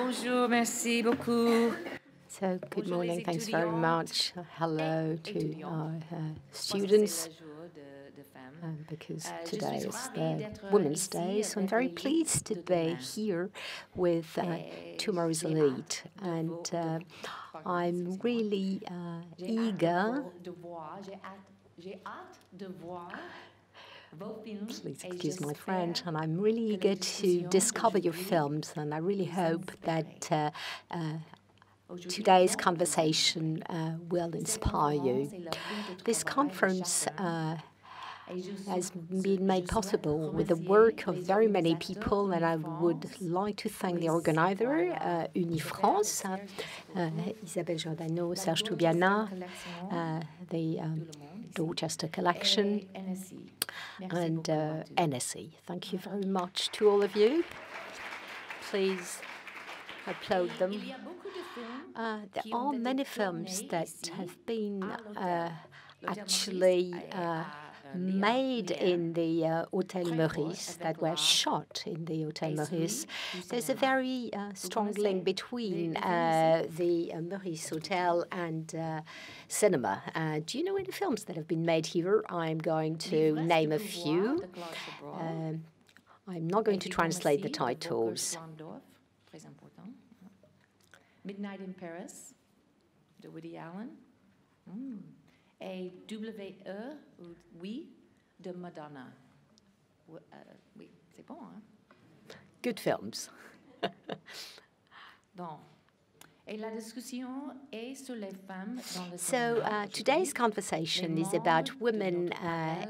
Bonjour, merci beaucoup. So, good morning, thanks very much. Hello to our students, because today is the Women's Day, so I'm very pleased to be here with tomorrow's elite. And I'm really eager. Please excuse my French, and I'm really eager to discover your films, and I really hope that today's conversation will inspire you. This conference has been made possible with the work of very many people, and I would like to thank the organizer, UniFrance, Isabelle Giordano, Serge Toubiana, the Dorchester Collection, and NSE. Thank you very much to all of you. Please applaud them. There are many films that have been actually made in the Hôtel Meurice, that were shot in the Hôtel Meurice. There's a very strong link between the Meurice Hotel and cinema. Do you know any films that have been made here? I'm going to name a few. I'm not going to translate the titles. Midnight in Paris, de Woody Allen. Et W.E. Oui, de Madonna. Oui, c'est bon, hein? Good films. Bon. So today's conversation is about women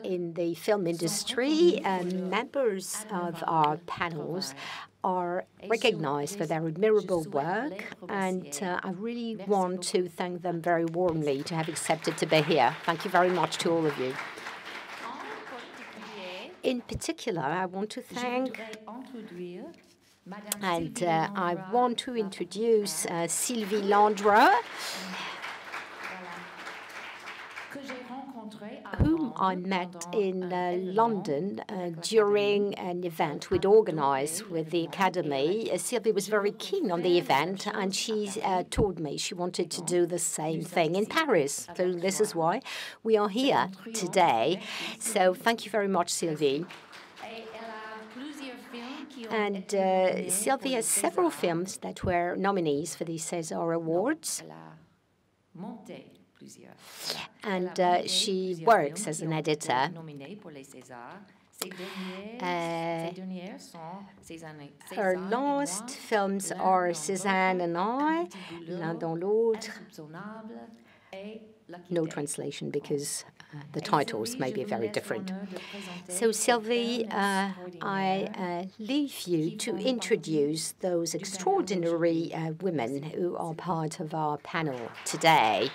in the film industry. Members of our panels are recognized for their admirable work, and I really want to thank them very warmly to have accepted to be here. Thank you very much to all of you. In particular, I want to thank and I want to introduce Sylvie Landre, whom I met in London during an event we'd organized with the Academy. Sylvie was very keen on the event, and she told me she wanted to do the same thing in Paris. So this is why we are here today. So thank you very much, Sylvie. And Sylvie has several films that were nominees for the César Awards. And she works as an editor. Her last films are Cézanne and I, L'un dans l'autre. No translation because the titles may be very different. So, Sylvie, I leave you to introduce those extraordinary women who are part of our panel today.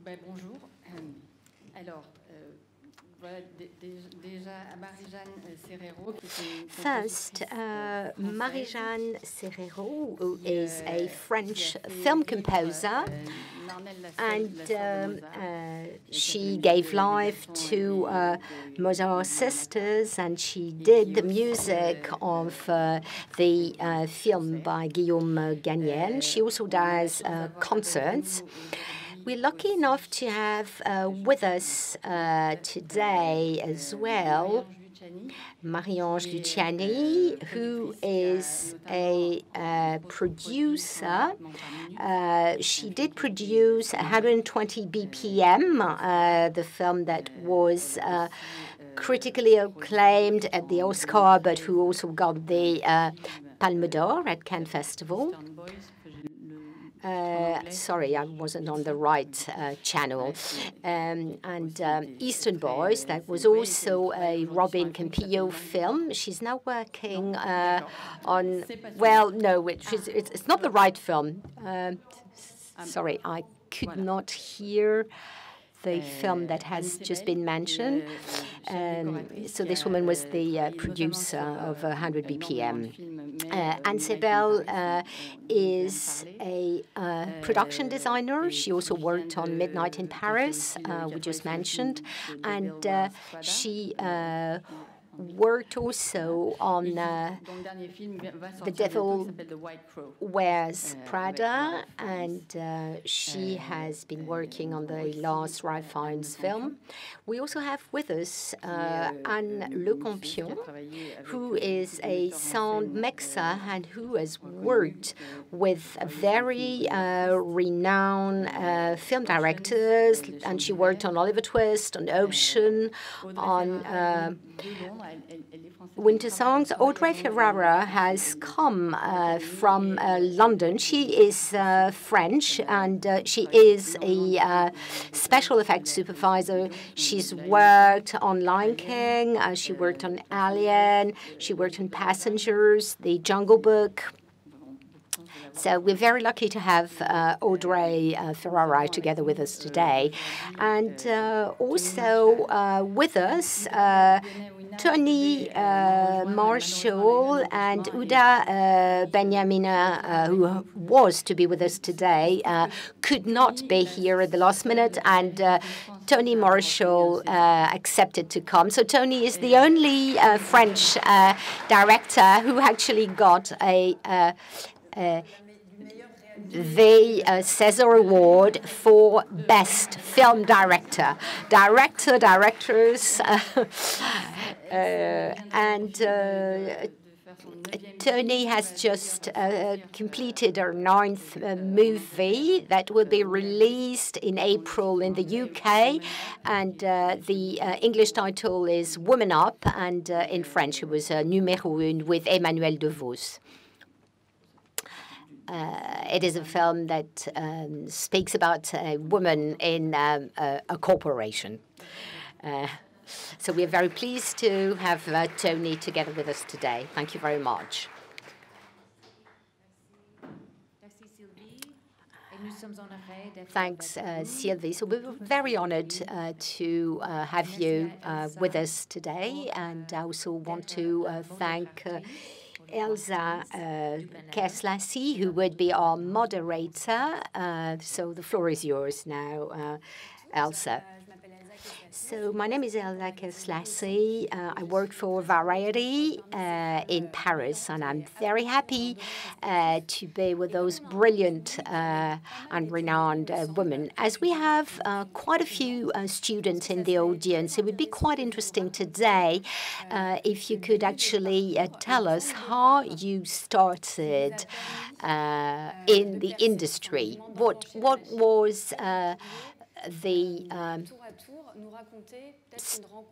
Bonjour. Alors, First, Marie-Jeanne Serrero, who is a French film composer, and she gave life to Mozart's Sisters, and she did the music of the film by Guillaume Gagniel. She also does concerts. We're lucky enough to have with us today as well Marie-Ange Luciani, who is a producer. She did produce 120 BPM, the film that was critically acclaimed at the Oscar, but who also got the Palme d'Or at Cannes Festival. Sorry, I wasn't on the right channel. And Eastern Boys, that was also a Robin Campillo film. She's now working on, well, no, it's not the right film. Sorry, I could not hear the film that has just been mentioned. So this woman was the producer of 100 BPM. Anne-Sébelle is a production designer. She also worked on Midnight in Paris, we just mentioned, and she worked also on The Devil Wears Prada, and she has been working on the last Ralph Fiennes film. We also have with us Anne Le Campion, who is a sound mixer and who has worked with very renowned film directors, and she worked on Oliver Twist, on Ocean, on Winter Songs. Audrey Ferrara has come from London. She is French, and she is a special effects supervisor. She's worked on Lion King, she worked on Alien, she worked on Passengers, The Jungle Book. So we're very lucky to have Audrey Ferrara together with us today. And also with us, Tony Marshall and Uda Benyamina, who was to be with us today, could not be here at the last minute, and Tony Marshall accepted to come. So Tony is the only French director who actually got the César Award for Best Film Director. Directors, and Tony has just completed her 9th movie that will be released in April in the UK, and the English title is Woman Up, and in French it was Numéro 1 with Emmanuel DeVos. It is a film that speaks about a woman in a corporation. So we are very pleased to have Tony together with us today. Thank you very much. Thanks, Sylvie. So we're very honored to have you with us today, and I also want to thank Elsa Kerslasi, who would be our moderator. So the floor is yours now, Elsa. So my name is Elsa Kerslasi. I work for Variety in Paris, and I'm very happy to be with those brilliant and renowned women. As we have quite a few students in the audience, it would be quite interesting today if you could actually tell us how you started in the industry. What was the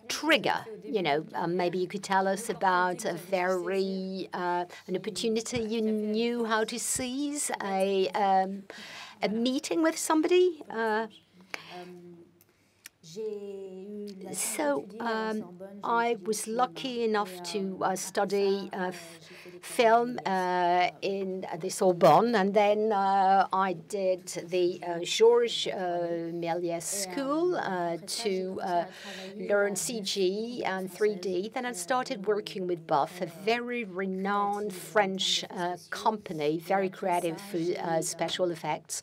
trigger? You know, maybe you could tell us about a very an opportunity you knew how to seize, a meeting with somebody. So I was lucky enough to study film in the Sorbonne, and then I did the Georges Méliès School to learn CG and 3D. Then I started working with Buff, a very renowned French company, very creative for special effects,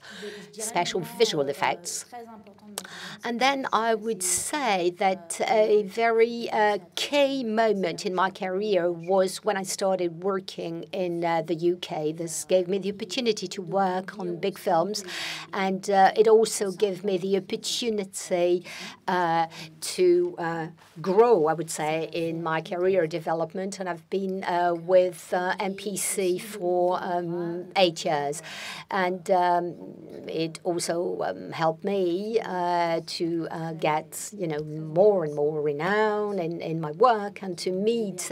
special visual effects. And then I would say that a very key moment in my career was when I started working in the UK. This gave me the opportunity to work on big films, and it also gave me the opportunity to grow, I would say, in my career development. And I've been with MPC for 8 years, and it also helped me to get, you know, more and more renown in my work, and to meet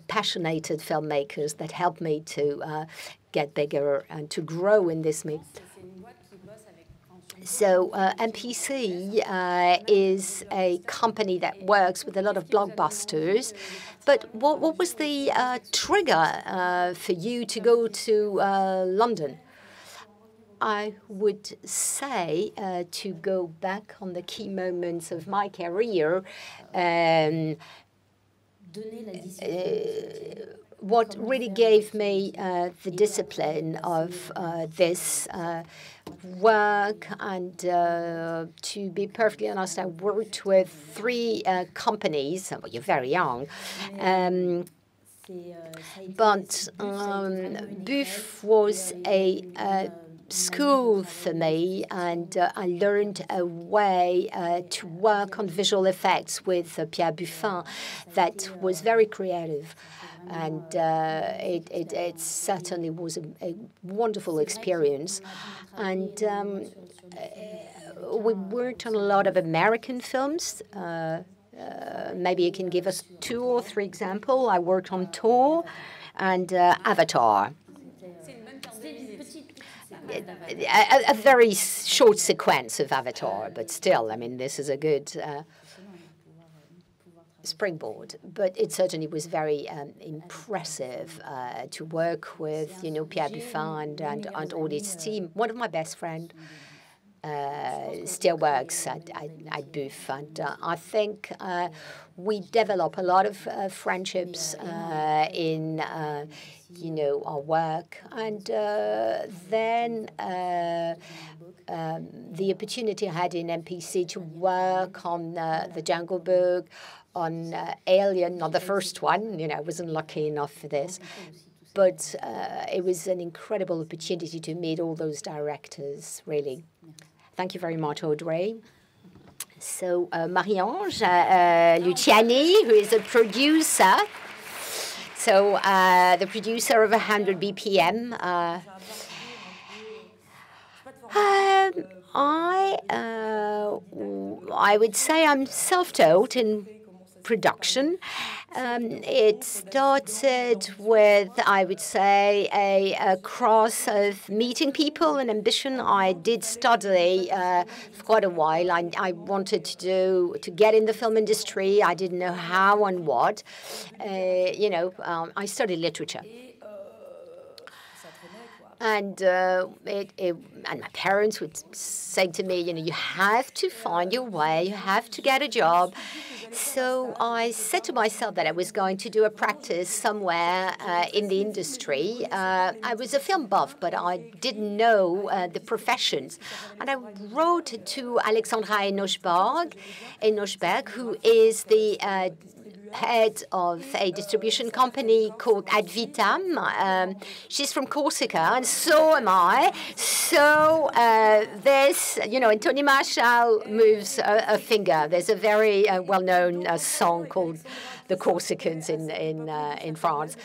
passionate filmmakers that helped me to get bigger and to grow in this meet. So MPC is a company that works with a lot of blockbusters. But what was the trigger for you to go to London? I would say, to go back on the key moments of my career, what really gave me the discipline of this work, and to be perfectly honest, I worked with 3 companies. Well, you're very young. But BUF was a school for me, and I learned a way to work on visual effects with Pierre Buffin that was very creative. And it certainly was a wonderful experience. And we worked on a lot of American films. Maybe you can give us 2 or 3 examples. I worked on Thor and Avatar. A very short sequence of Avatar, but still, I mean, this is a good springboard. But it certainly was very impressive to work with, Pierre Buffin and all his team. One of my best friends still works at BUF, and I think we develop a lot of friendships in our work, and then the opportunity I had in MPC to work on the Jungle Book, on Alien, not the first one, I wasn't lucky enough for this, but it was an incredible opportunity to meet all those directors, really. Thank you very much, Audrey. So Marie-Ange Luciani, who is a producer, so the producer of 100 BPM. I would say I'm self-taught in production. It started with, I would say, a cross of meeting people and ambition. I did study for quite a while. I wanted to get in the film industry. I didn't know how and what. I studied literature. And my parents would say to me, you have to find your way, you have to get a job. So I said to myself that I was going to do a practice somewhere in the industry. I was a film buff, but I didn't know the professions. And I wrote to Alexandra Enochberg, who is the head of a distribution company called Ad Vitam. She's from Corsica, and so am I. So and Tony Marshall moves a finger. There's a very well-known song called The Corsicans in France.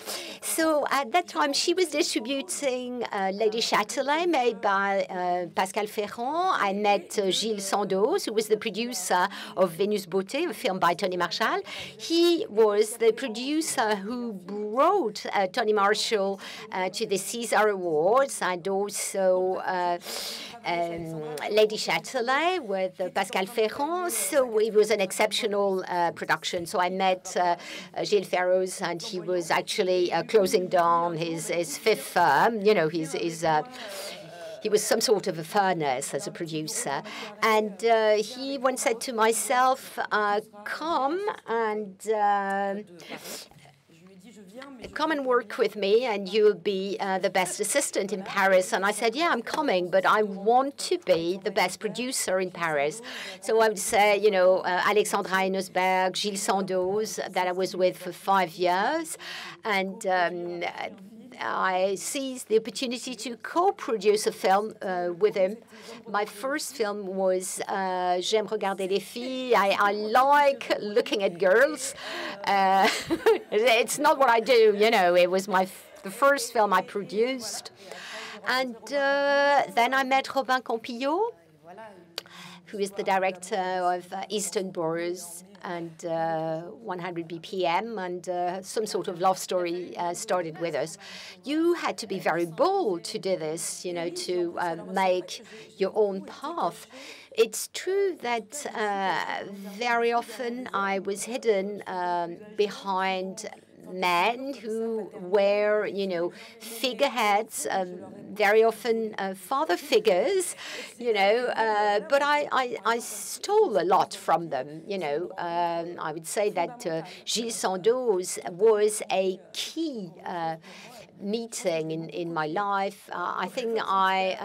So at that time, she was distributing Lady Châtelet, made by Pascal Ferrand. I met Gilles Sandoz, who was the producer of Vénus Beauté, a film by Tony Marshall. He was the producer who brought Tony Marshall to the César Awards, and also Lady Châtelet with Pascal Ferrand. So it was an exceptional production. So I met Gilles Ferroz, and he was actually closing down his 5th firm. He was some sort of a furnace as a producer. And he once said to myself, come and work with me, and you'll be the best assistant in Paris. And I said, yeah, I'm coming, but I want to be the best producer in Paris. So I would say, Alexandra Enochberg, Gilles Sandoz, that I was with for 5 years. And I seized the opportunity to co-produce a film with him. My first film was J'aime regarder les filles. I like looking at girls. It's not what I do, It was the first film I produced. And then I met Robin Campillo, who is the director of Eastern Boroughs and 100 BPM, and some sort of love story started with us. You had to be very bold to do this, to make your own path. It's true that very often I was hidden behind men who were, you know, figureheads, very often father figures, you know, but I stole a lot from them, you know. I would say that Gilles Sandoz was a key meeting in my life. I think I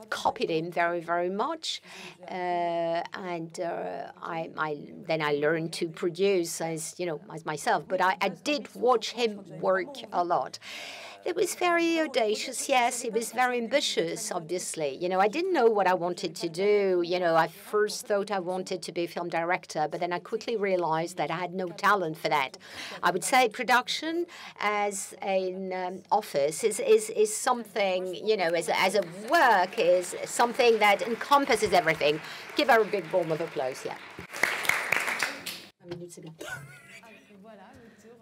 copied him very, very much, and then I learned to produce as, you know, as myself. But I did watch him work a lot. It was very audacious, yes. It was very ambitious, obviously. You know, I didn't know what I wanted to do. You know, I first thought I wanted to be a film director, but then I quickly realized that I had no talent for that. I would say production as an office is something, you know, as a work is something that encompasses everything. Give her a big round of applause, yeah.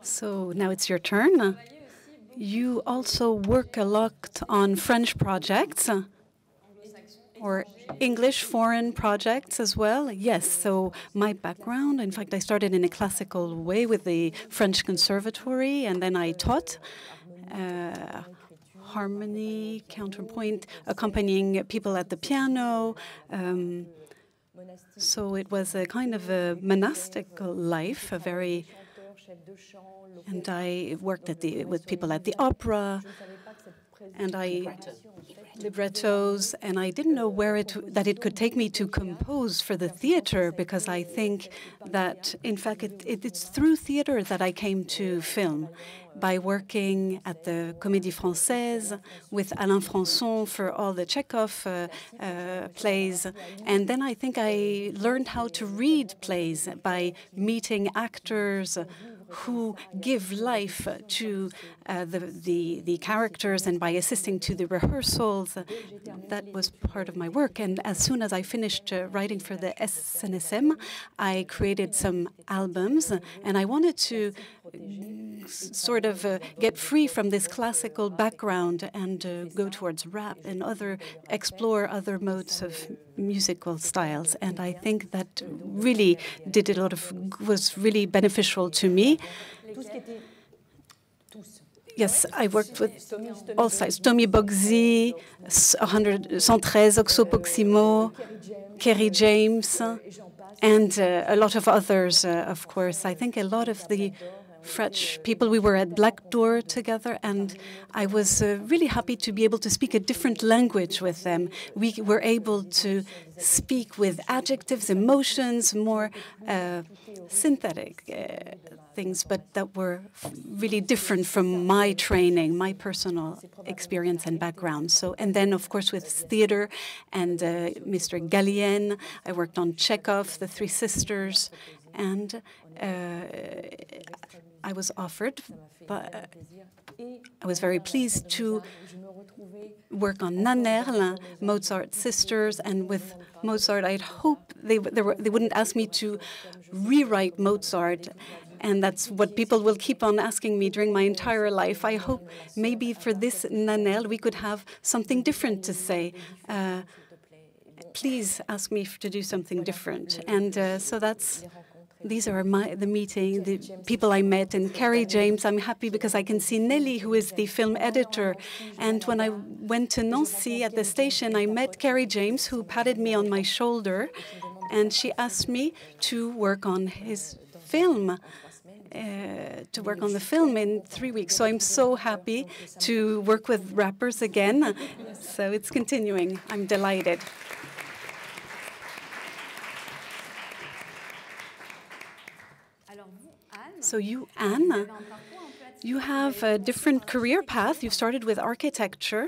So now it's your turn. You also work a lot on French projects or English foreign projects as well. Yes, so my background, in fact, I started in a classical way with the French Conservatory, and then I taught harmony, counterpoint, accompanying people at the piano. So it was a kind of a monastic life, a very. And I worked with people at the opera, and librettos, and I didn't know that it could take me to compose for the theater, because I think that, in fact, it's through theater that I came to film, by working at the Comédie Française with Alain Françon for all the Chekhov plays. And then I think I learned how to read plays by meeting actors who give life to the characters, and by assisting to the rehearsals. That was part of my work. And as soon as I finished writing for the SNSM, I created some albums, and I wanted to sort of get free from this classical background and go towards rap and explore other modes of musical styles. And I think that really was really beneficial to me. Yes, I worked with all sides. Tommy Bogsy, 113, Oxo Proximo, Kerry James, and a lot of others, of course. I think a lot of the French people, we were at Black Door together, and I was really happy to be able to speak a different language with them. We were able to speak with adjectives, emotions, more synthetic things, but that were really different from my training, my personal experience and background. So, and then, of course, with theater and Mr. Galien, I worked on Chekhov, The Three Sisters, and I was offered, but I was very pleased to work on Nannerl, Mozart's sisters, and with Mozart, I'd hope they wouldn't ask me to rewrite Mozart, and that's what people will keep on asking me during my entire life. I hope maybe for this Nannerl we could have something different to say. Please ask me to do something different, and so that's. These are the people I met. And Kerry James, I'm happy because I can see Nelly, who is the film editor. And when I went to Nancy at the station, I met Kerry James, who patted me on my shoulder. And she asked me to work on his film, to work on the film in 3 weeks. So I'm so happy to work with rappers again. So it's continuing. I'm delighted. So you, Anne, you have a different career path. You started with architecture.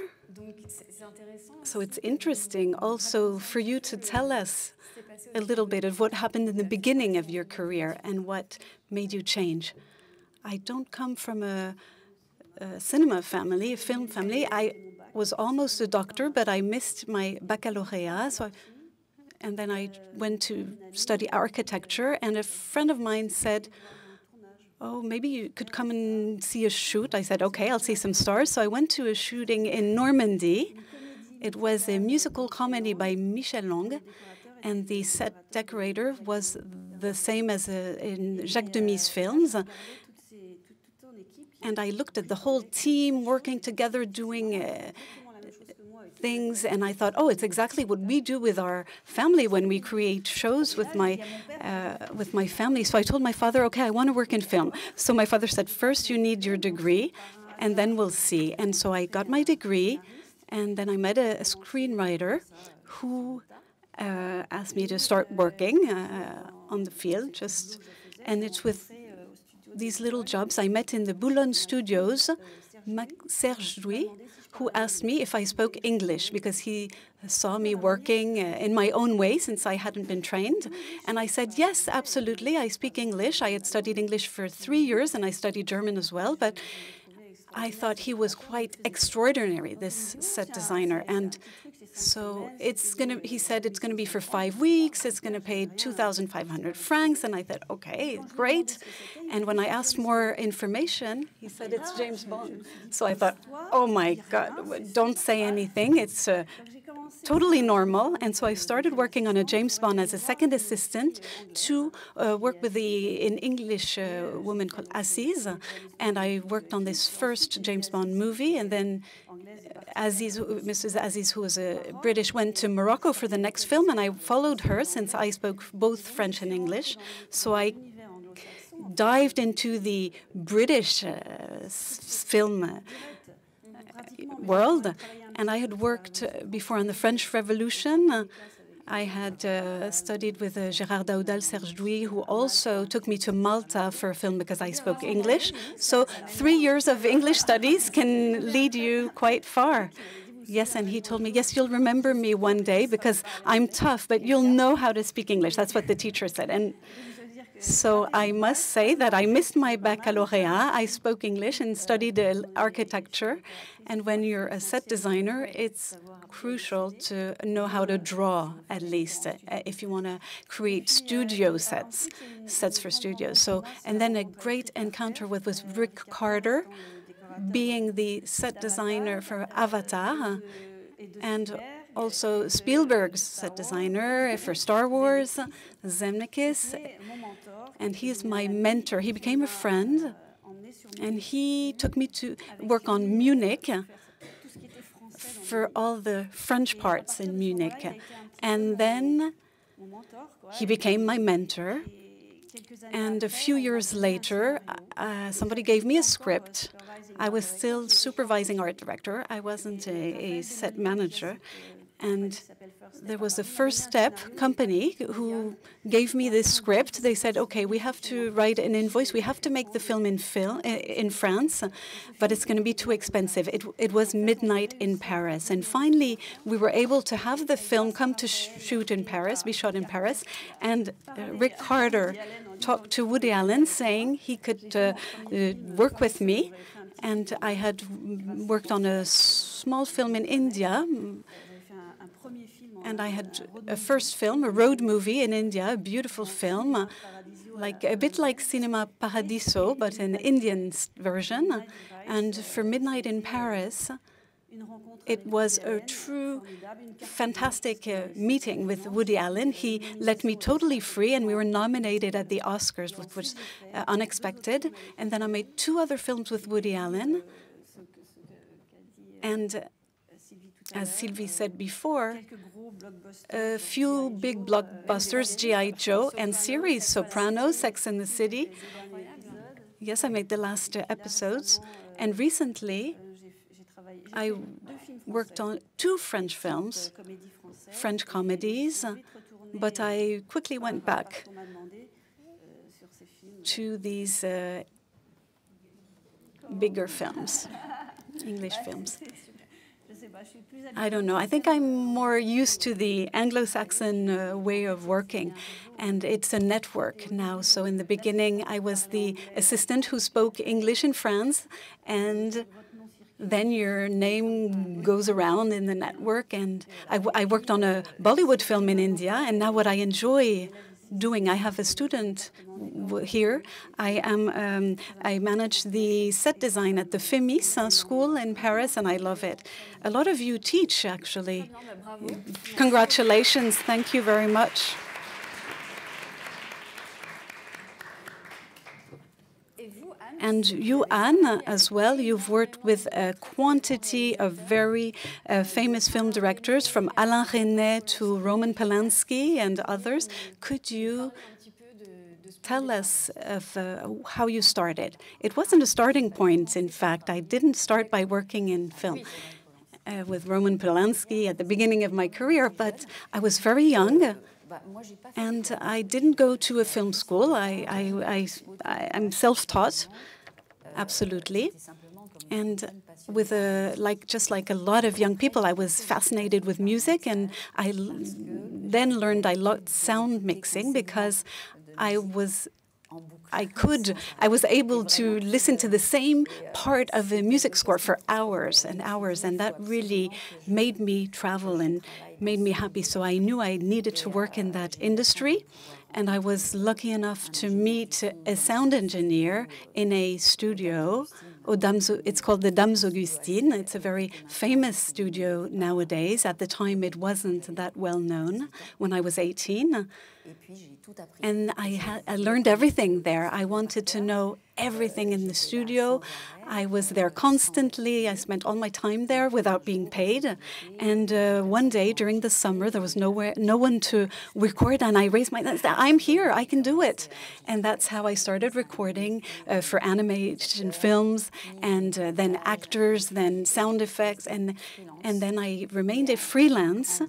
So it's interesting also for you to tell us a little bit of what happened in the beginning of your career and what made you change. I don't come from a cinema family, a film family. I was almost a doctor, but I missed my baccalaureate. And then I went to study architecture, and a friend of mine said, "Oh, maybe you could come and see a shoot." I said, "Okay, I'll see some stars." So I went to a shooting in Normandy. It was a musical comedy by Michel Long, and the set decorator was the same as in Jacques Demy's films. And I looked at the whole team working together, doing things, and I thought, oh, it's exactly what we do with our family when we create shows with my family. So I told my father, okay, I want to work in film. So my father said, first you need your degree, and then we'll see. And so I got my degree, and then I met a screenwriter who asked me to start working on the field. And it's with these little jobs I met in the Boulogne studios, Serge Douy, who asked me if I spoke English because he saw me working in my own way since I hadn't been trained. And I said, yes, absolutely, I speak English. I had studied English for 3 years and I studied German as well. But I thought he was quite extraordinary, this set designer. And so he said it's going to be for 5 weeks. It's going to pay 2,500 francs. And I thought, okay, great. And when I asked more information, he said it's James Bond. So I thought, oh my God, don't say anything. It's totally normal. And so I started working on a James Bond as a second assistant to work with an English woman called Aziz. And I worked on this first James Bond movie. And then Mrs. Aziz, who was a British, went to Morocco for the next film. And I followed her since I spoke both French and English. So I dived into the British film world. And I had worked before on the French Revolution. I had studied with Gérard Daoudal, Serge Douy, who also took me to Malta for a film because I spoke English. So 3 years of English studies can lead you quite far. Yes, and he told me, yes, you'll remember me one day because I'm tough, but you'll know how to speak English. That's what the teacher said. And so I must say that I missed my baccalaureate. I spoke English and studied architecture. And when you're a set designer, it's crucial to know how to draw, at least, if you want to create studio sets for studios. So, and then a great encounter was Rick Carter, being the set designer for Avatar, and also Spielberg's set designer for Star Wars, Zemeckis, and he's my mentor. He became a friend, and he took me to work on Munich for all the French parts in Munich. And then he became my mentor. And a few years later, somebody gave me a script. I was still supervising art director. I wasn't a set manager. And there was a First Step company who gave me this script. They said, okay, we have to write an invoice. We have to make the film in France, but it's going to be too expensive. It was Midnight in Paris. And finally, we were able to have the film come to shoot in Paris, be shot in Paris. And Rick Carter talked to Woody Allen saying he could work with me. And I had worked on a small film in India. And I had a first film, a road movie in India, a beautiful film, a bit like Cinema Paradiso, but an Indian version. And for Midnight in Paris, it was a true fantastic meeting with Woody Allen. He let me totally free, and we were nominated at the Oscars, which was unexpected. And then I made 2 other films with Woody Allen. And as Sylvie said before, a few big blockbusters, G.I. Joe, and series, Sopranos, Sex and the City. Yes, I made the last episodes. And recently, I worked on 2 French films, French comedies, but I quickly went back to these bigger films, English films. I don't know. I think I'm more used to the Anglo-Saxon way of working, and it's a network now. So in the beginning, I was the assistant who spoke English in France, and then your name goes around in the network. And I worked on a Bollywood film in India, and now what I enjoy doing, I have a student here. I manage the set design at the FEMIS school in Paris, and I love it. A lot of you teach, actually. Congratulations. Thank you very much. And you, Anne, as well, you've worked with a quantity of very famous film directors, from Alain Resnais to Roman Polanski and others. Could you tell us of how you started? It wasn't a starting point, in fact. I didn't start by working in film with Roman Polanski at the beginning of my career, but I was very young. And I didn't go to a film school. I'm self-taught, absolutely. And with just like a lot of young people, I was fascinated with music, and I then learned I loved sound mixing because I was able to listen to the same part of a music score for hours and hours, and that really made me travel and made me happy. So I knew I needed to work in that industry, and I was lucky enough to meet a sound engineer in a studio. It's called the Dames Augustines. It's a very famous studio nowadays. At the time, it wasn't that well known when I was 18. And I learned everything there. I wanted to know everything in the studio. I was there constantly. I spent all my time there without being paid. And one day during the summer, there was no one to record, and I raised my hand and said, I'm here, I can do it. And that's how I started recording for animation films, and then actors, then sound effects, and then I remained a freelance.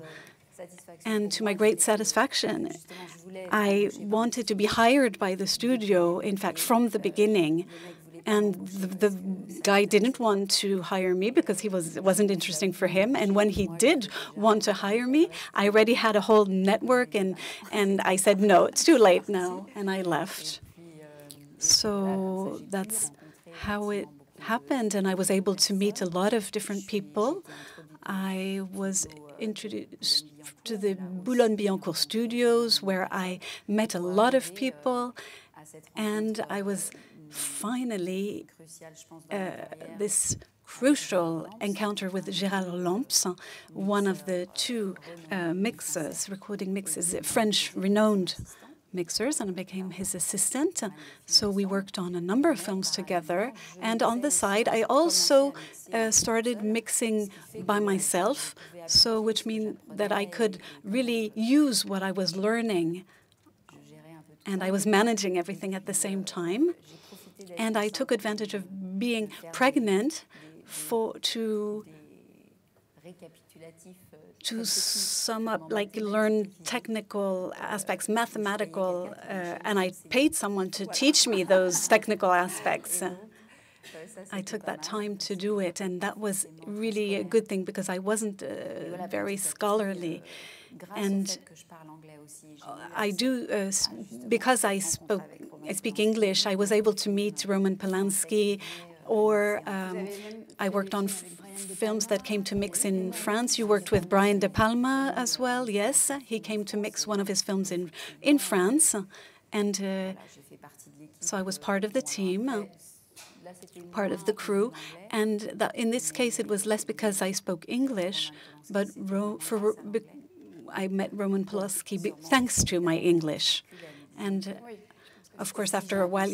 And to my great satisfaction, I wanted to be hired by the studio, in fact, from the beginning. And the guy didn't want to hire me because it wasn't interesting for him. And when he did want to hire me, I already had a whole network, and I said, no, it's too late now, and I left. So that's how it happened, and I was able to meet a lot of different people. I was introduced to the Boulogne-Billancourt studios, where I met a lot of people, and I was finally this crucial encounter with Gérard Lamps, one of the two recording mixers, French renowned mixers, and I became his assistant. So we worked on a number of films together. And on the side, I also started mixing by myself, so which means that I could really use what I was learning. And I was managing everything at the same time. And I took advantage of being pregnant to sum up, learn technical aspects, mathematical, and I paid someone to teach me those technical aspects. I took that time to do it, and that was really a good thing because I wasn't very scholarly. And I do, because I speak English, I was able to meet Roman Polanski, or I worked on films that came to mix in France. You worked with Brian De Palma as well, yes. He came to mix one of his films in France. And so I was part of the team, part of the crew. And in this case, it was less because I spoke English, but I met Roman Polanski thanks to my English. And of course, after a while,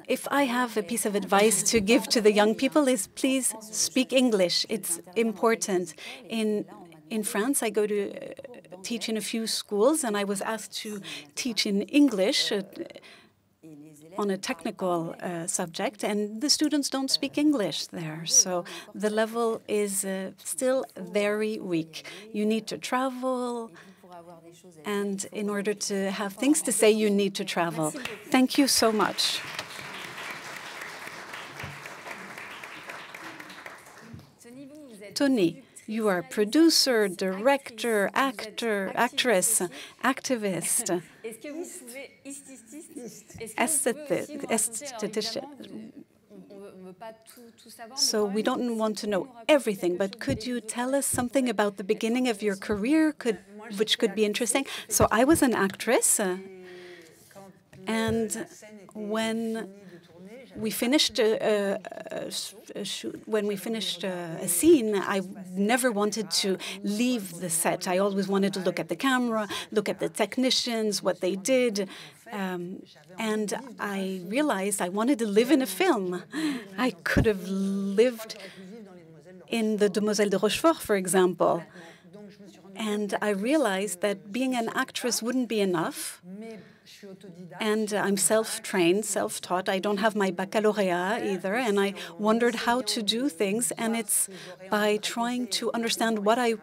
if I have a piece of advice to give to the young people, is please speak English. It's important. In France, I go to teach in a few schools, and I was asked to teach in English on a technical subject, and the students don't speak English there. So the level is still very weak. You need to travel, and in order to have things to say, you need to travel. Thank you so much. Tony, you are producer, director, actor, actress, activist, esthetician. So we don't want to know everything, but could you tell us something about the beginning of your career, which could be interesting? So I was an actress, and when we finished a scene, I never wanted to leave the set. I always wanted to look at the camera, look at the technicians, what they did, And I realized I wanted to live in a film. I could have lived in the Demoiselles de Rochefort, for example. And I realized that being an actress wouldn't be enough. And I'm self-trained, self-taught. I don't have my baccalaureate either. And I wondered how to do things. And it's by trying to understand what I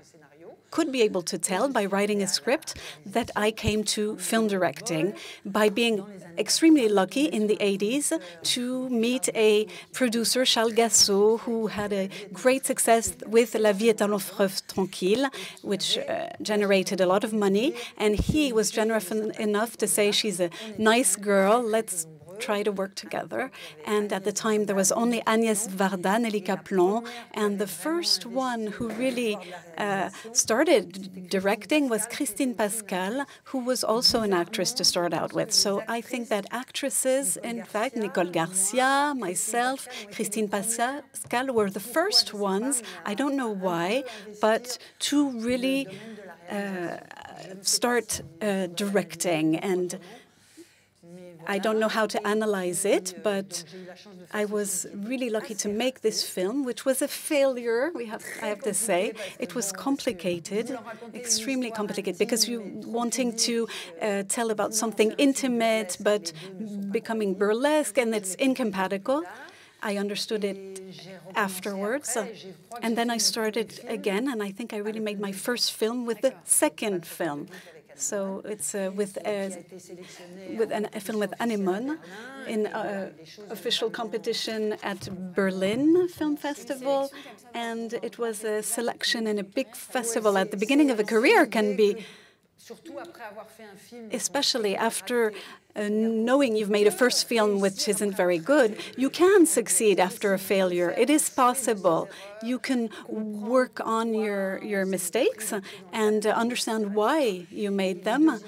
could be able to tell by writing a script that I came to film directing, by being extremely lucky in the 80s to meet a producer, Charles Gassot, who had a great success with La Vie est un long fleuve tranquille, which generated a lot of money. And he was generous enough to say, she's a nice girl, let's try to work together. And at the time, there was only Agnès Varda, Nelly Kaplan, and the first one who really started directing was Christine Pascal, who was also an actress to start out with. So I think that actresses, in fact, Nicole Garcia, myself, Christine Pascal, were the first ones, I don't know why, but to really start directing. And I don't know how to analyze it, but I was really lucky to make this film, which was a failure, I have to say. It was complicated, extremely complicated, because you're wanting to tell about something intimate, but becoming burlesque, and it's incompatible. I understood it afterwards. And then I started again, and I think I really made my first film with the second film. So it's with a film with Anemone in official competition at Berlin Film Festival. And it was a selection in a big festival at the beginning of a career can be, especially after knowing you've made a first film which isn't very good, you can succeed after a failure. It is possible. You can work on your mistakes and understand why you made them.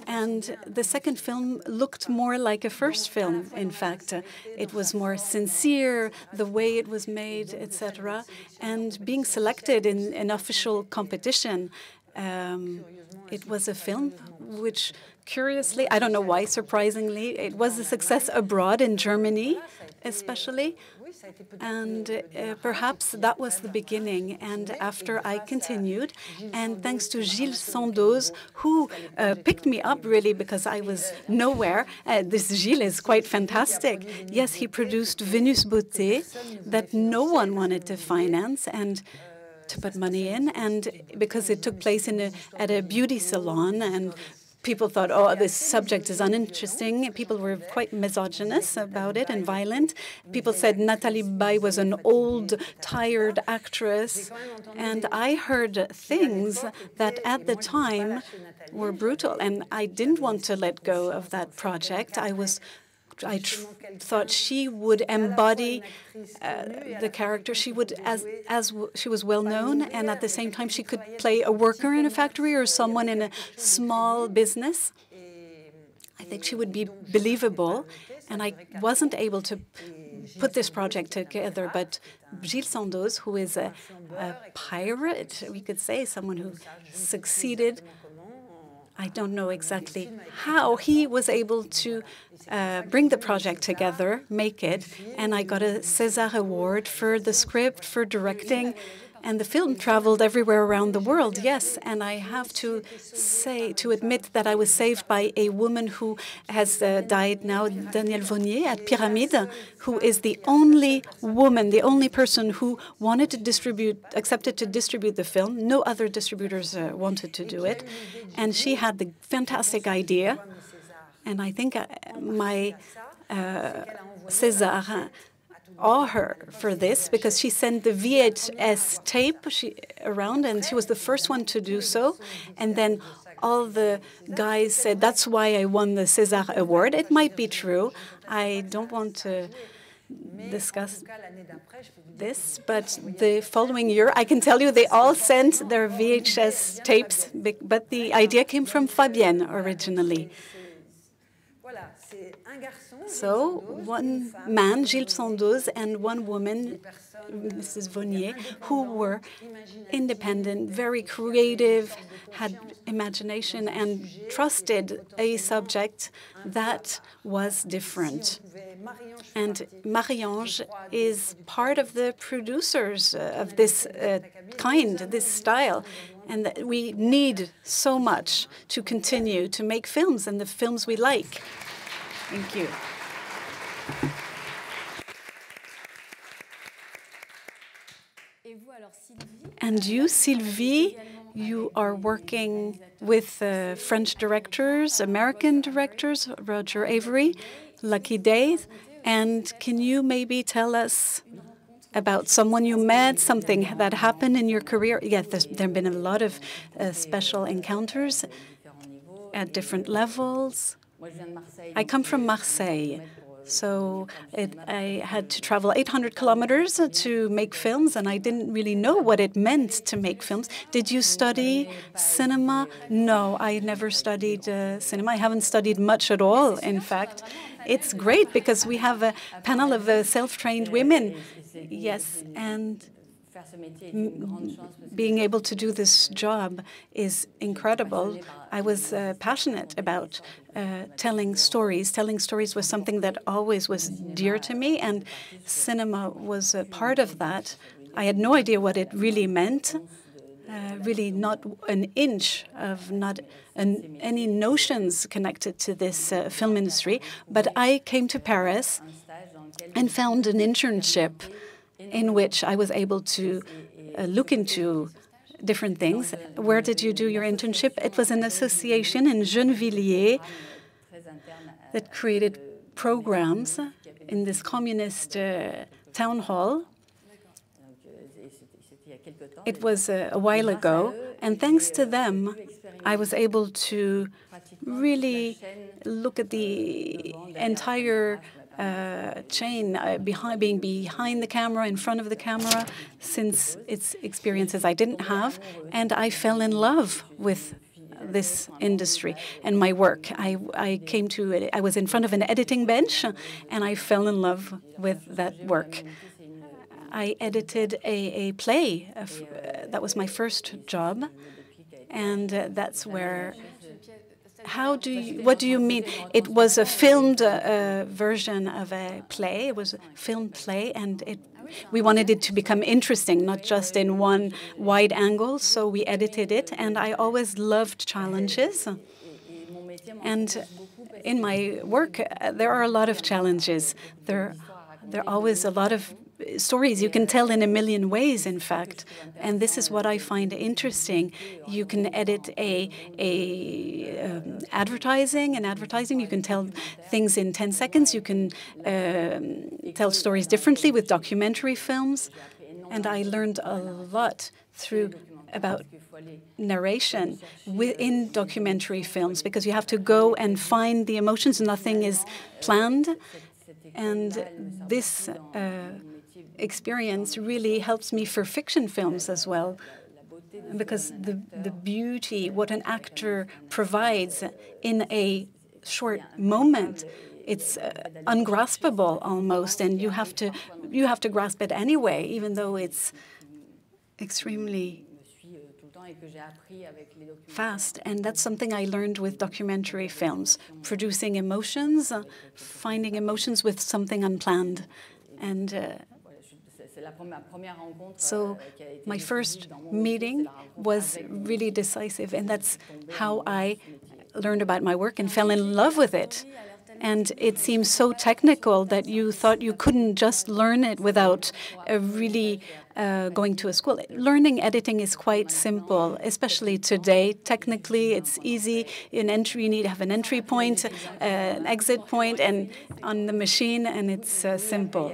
And the second film looked more like a first film, in fact. It was more sincere, the way it was made, etc. And being selected in an official competition, it was a film which, curiously, I don't know why, surprisingly, it was a success abroad in Germany, especially. And perhaps that was the beginning. And after I continued, and thanks to Gilles Sandoz, who picked me up really because I was nowhere. This Gilles is quite fantastic. Yes, he produced Venus Beauté that no one wanted to finance and to put money in, and because it took place at a beauty salon, and people thought, oh, this subject is uninteresting. People were quite misogynist about it and violent. People said Nathalie Baye was an old, tired actress. And I heard things that at the time were brutal, and I didn't want to let go of that project. I thought she would embody the character. She would, as she was well known, and at the same time she could play a worker in a factory or someone in a small business. I think she would be believable, and I wasn't able to put this project together. But Gilles Sandoz, who is a pirate, we could say, someone who succeeded. I don't know exactly how he was able to bring the project together, make it, and I got a César Award for the script, for directing, and the film traveled everywhere around the world, yes, and I have to admit that I was saved by a woman who has died now, Danielle Vonnier at Pyramide, who is the only woman, the only person who accepted to distribute the film. No other distributors wanted to do it, and she had the fantastic idea, and I think my César awe her for this, because she sent the VHS tape around, and she was the first one to do so. And then all the guys said, that's why I won the César Award. It might be true. I don't want to discuss this, but the following year, I can tell you they all sent their VHS tapes, but the idea came from Fabienne originally. So one man, Gilles Sandoz, and one woman, Mrs. Vonnier, who were independent, very creative, had imagination, and trusted a subject that was different. And Marie-Ange is part of the producers of this kind, this style. And that we need so much to continue to make films, and the films we like. Thank you. And you, Sylvie, you are working with French directors, American directors, Roger Avery, Lucky Days. And can you maybe tell us about someone you met, something that happened in your career? Yes, there have been a lot of special encounters at different levels. I come from Marseille, so I had to travel 800 kilometers to make films, and I didn't really know what it meant to make films. Did you study cinema? No, I never studied cinema. I haven't studied much at all, in fact. It's great because we have a panel of self-trained women. Yes, and being able to do this job is incredible. I was passionate about telling stories. Telling stories was something that always was dear to me, and cinema was a part of that. I had no idea what it really meant, really not an inch of any notions connected to this film industry. But I came to Paris and found an internship in which I was able to look into different things. Where did you do your internship? It was an association in Gennevilliers that created programs in this communist town hall. It was a while ago, and thanks to them, I was able to really look at the entire chain, being behind the camera, in front of the camera, since it's experiences I didn't have. And I fell in love with this industry and my work. I was in front of an editing bench, and I fell in love with that work. I edited a play. That was my first job, and that's where. What do you mean? It was a filmed version of a play. It was a filmed play, and we wanted it to become interesting, not just in one wide angle, so we edited it, and I always loved challenges. And in my work, there are a lot of challenges. There are always a lot of stories you can tell in a million ways, in fact, and this is what I find interesting. You can edit advertising. You can tell things in 10 seconds. You can tell stories differently with documentary films, and I learned a lot about narration in documentary films, because you have to go and find the emotions. Nothing is planned, and this experience really helps me for fiction films as well, because the beauty, what an actor provides in a short moment, it's ungraspable almost, and you have to grasp it anyway, even though it's extremely fast. And that's something I learned with documentary films, producing emotions, finding emotions with something unplanned. And so my first meeting was really decisive, and that's how I learned about my work and fell in love with it. And it seems so technical that you thought you couldn't just learn it without really going to a school. Learning editing is quite simple, especially today. Technically, it's easy. You need to have an entry point, an exit point, and on the machine, and it's simple.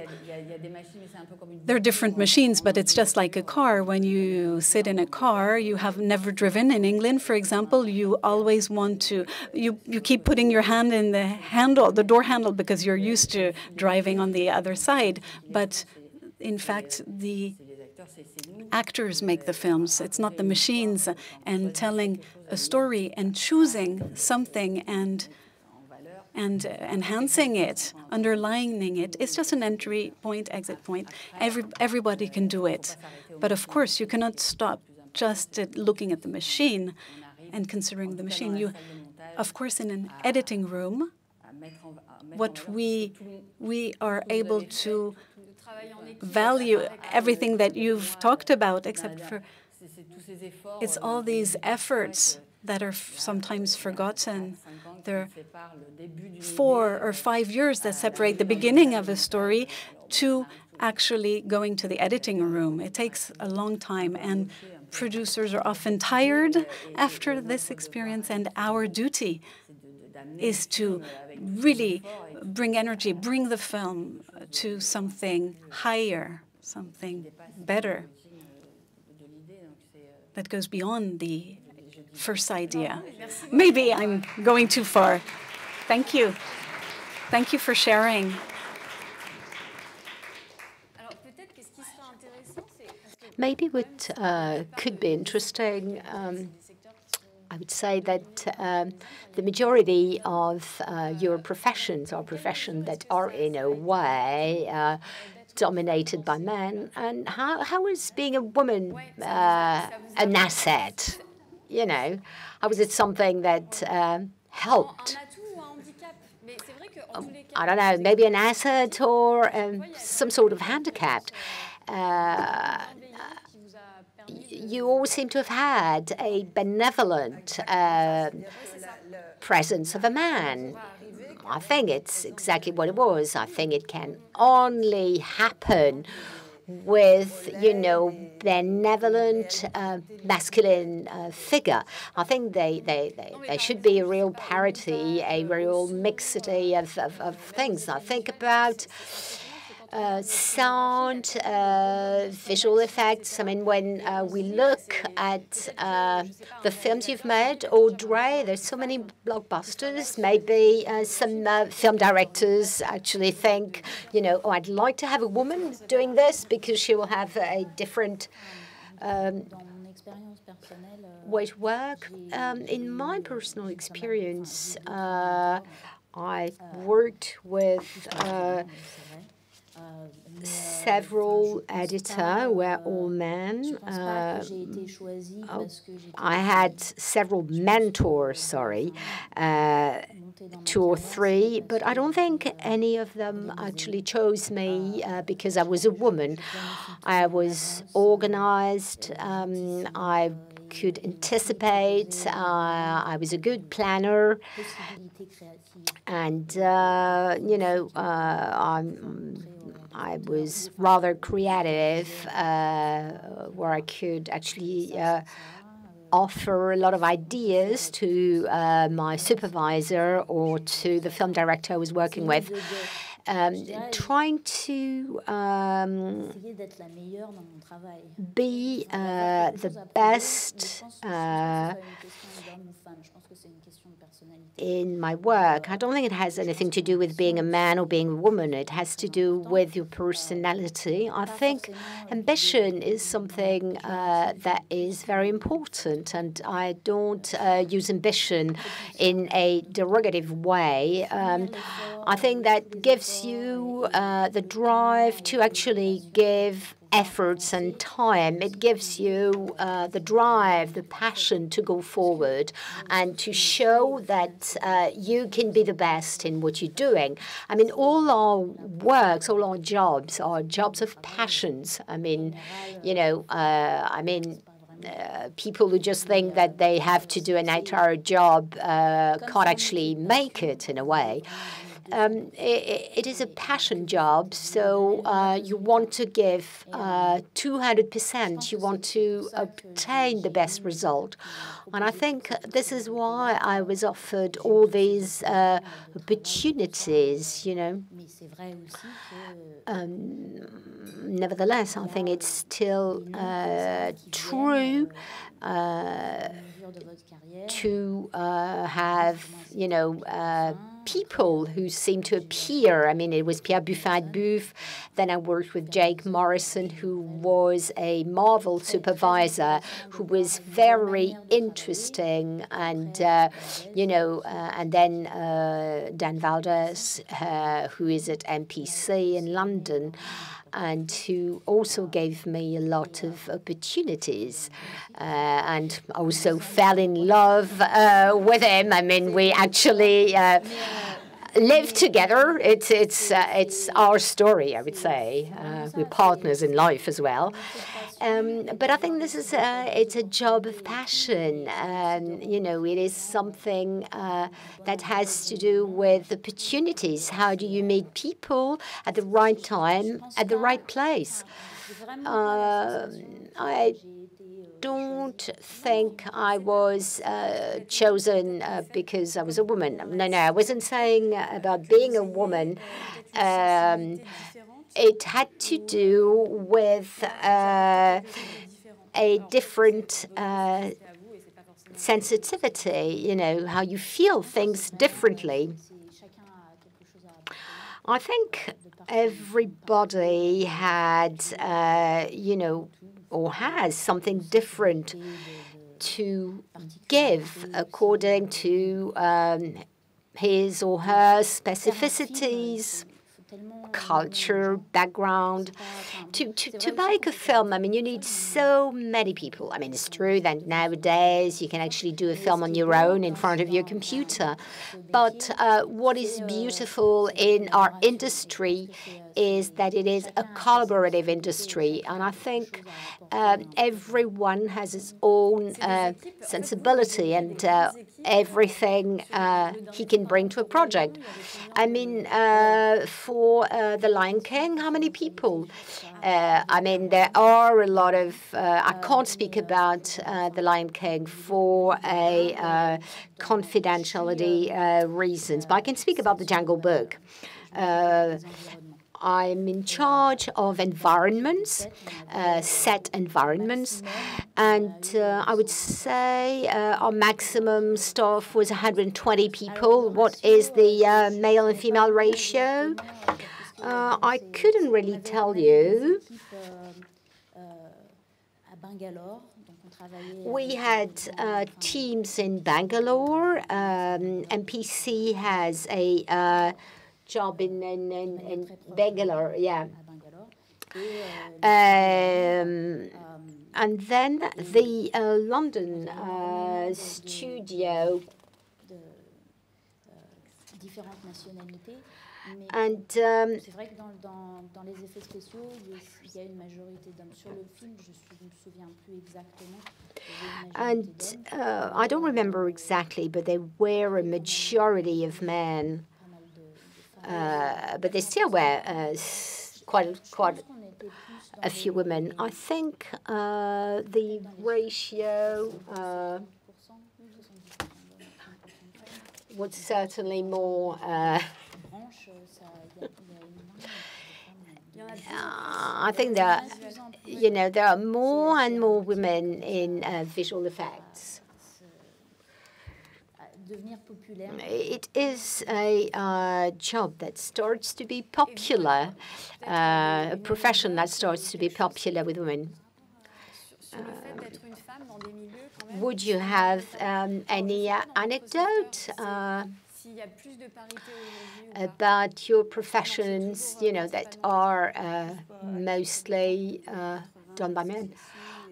There are different machines, but it's just like a car. When you sit in a car, you have never driven in England, for example, you always want to, you keep putting your hand in the handle, the door handle, because you're used to driving on the other side. But in fact, the actors make the films. It's not the machines. And telling a story and choosing something and and enhancing it, underlining it. It's just an entry point, exit point. Everybody can do it. But of course, you cannot stop just at looking at the machine and considering the machine. Of course, in an editing room, what we are able to value everything that you've talked about, except for it's all these efforts that are sometimes forgotten. There are 4 or 5 years that separate the beginning of a story to actually going to the editing room. It takes a long time, and producers are often tired after this experience, and our duty is to really bring energy, bring the film to something higher, something better that goes beyond the first idea. Maybe I'm going too far. Thank you. Thank you for sharing. Maybe what could be interesting, I would say that the majority of your professions are professions that are in a way dominated by men. And how is being a woman an asset? You know, how is it something that helped? I don't know, maybe an asset or some sort of handicap. You all seem to have had a benevolent presence of a man. I think it's exactly what it was. I think it can only happen with, benevolent masculine figure. I think they should be a real parity, a real mixity of things. I think about sound, visual effects. I mean, when we look at the films you've made, Audrey, there's so many blockbusters. Maybe some film directors actually think, oh, I'd like to have a woman doing this because she will have a different way to work. In my personal experience, I worked with several editors were all men. I had several mentors, 2 or 3, but I don't think any of them actually chose me because I was a woman. I was organized. I could anticipate. I was a good planner. And, I was rather creative, where I could actually offer a lot of ideas to my supervisor or to the film director I was working with, trying to be the best in my work. I don't think it has anything to do with being a man or being a woman. It has to do with your personality. I think ambition is something that is very important, and I don't use ambition in a derogative way. I think that gives you the drive to actually give efforts and time. It gives you the drive, the passion to go forward and to show that you can be the best in what you're doing. I mean, all our works, all our jobs are jobs of passions. I mean, people who just think that they have to do an 8-hour job can't actually make it in a way. It is a passion job, so you want to give 200%. You want to obtain the best result. And I think this is why I was offered all these opportunities, Nevertheless, I think it's still true to have, people who seemed to appear. I mean, it was Pierre Buffin-Bouffe. Then I worked with Jake Morrison, who was a Marvel supervisor, who was very interesting. And, and then Dan Valdez, who is at MPC in London, and who also gave me a lot of opportunities, and also fell in love with him. I mean, we actually live together. It's our story, I would say. We're partners in life as well. But I think this is it's a job of passion. It is something that has to do with opportunities. How do you meet people at the right time, at the right place? I don't think I was chosen because I was a woman. No, I wasn't saying about being a woman. It had to do with a different sensitivity, how you feel things differently. I think everybody had, or has something different to give according to his or her specificities, culture, background. To make a film, I mean, you need so many people. I mean, it's true that nowadays you can actually do a film on your own in front of your computer. But what is beautiful in our industry is that it is a collaborative industry. And I think everyone has his own sensibility and everything he can bring to a project. I mean, for The Lion King, how many people? I mean, there are a lot of... I can't speak about The Lion King for confidentiality reasons, but I can speak about the Jungle Book. I'm in charge of environments, set environments, and I would say our maximum staff was 120 people. What is the male and female ratio? I couldn't really tell you. We had teams in Bangalore. MPC has a job in Bangalore, yeah. And then the London studio. And I don't remember exactly, but there were a majority of men. But there still were quite a few women. I think the ratio was certainly more. I think that there are more and more women in visual effects. It is a job that starts to be popular, a profession that starts to be popular with women. Would you have any anecdote about your professions, that are mostly done by men?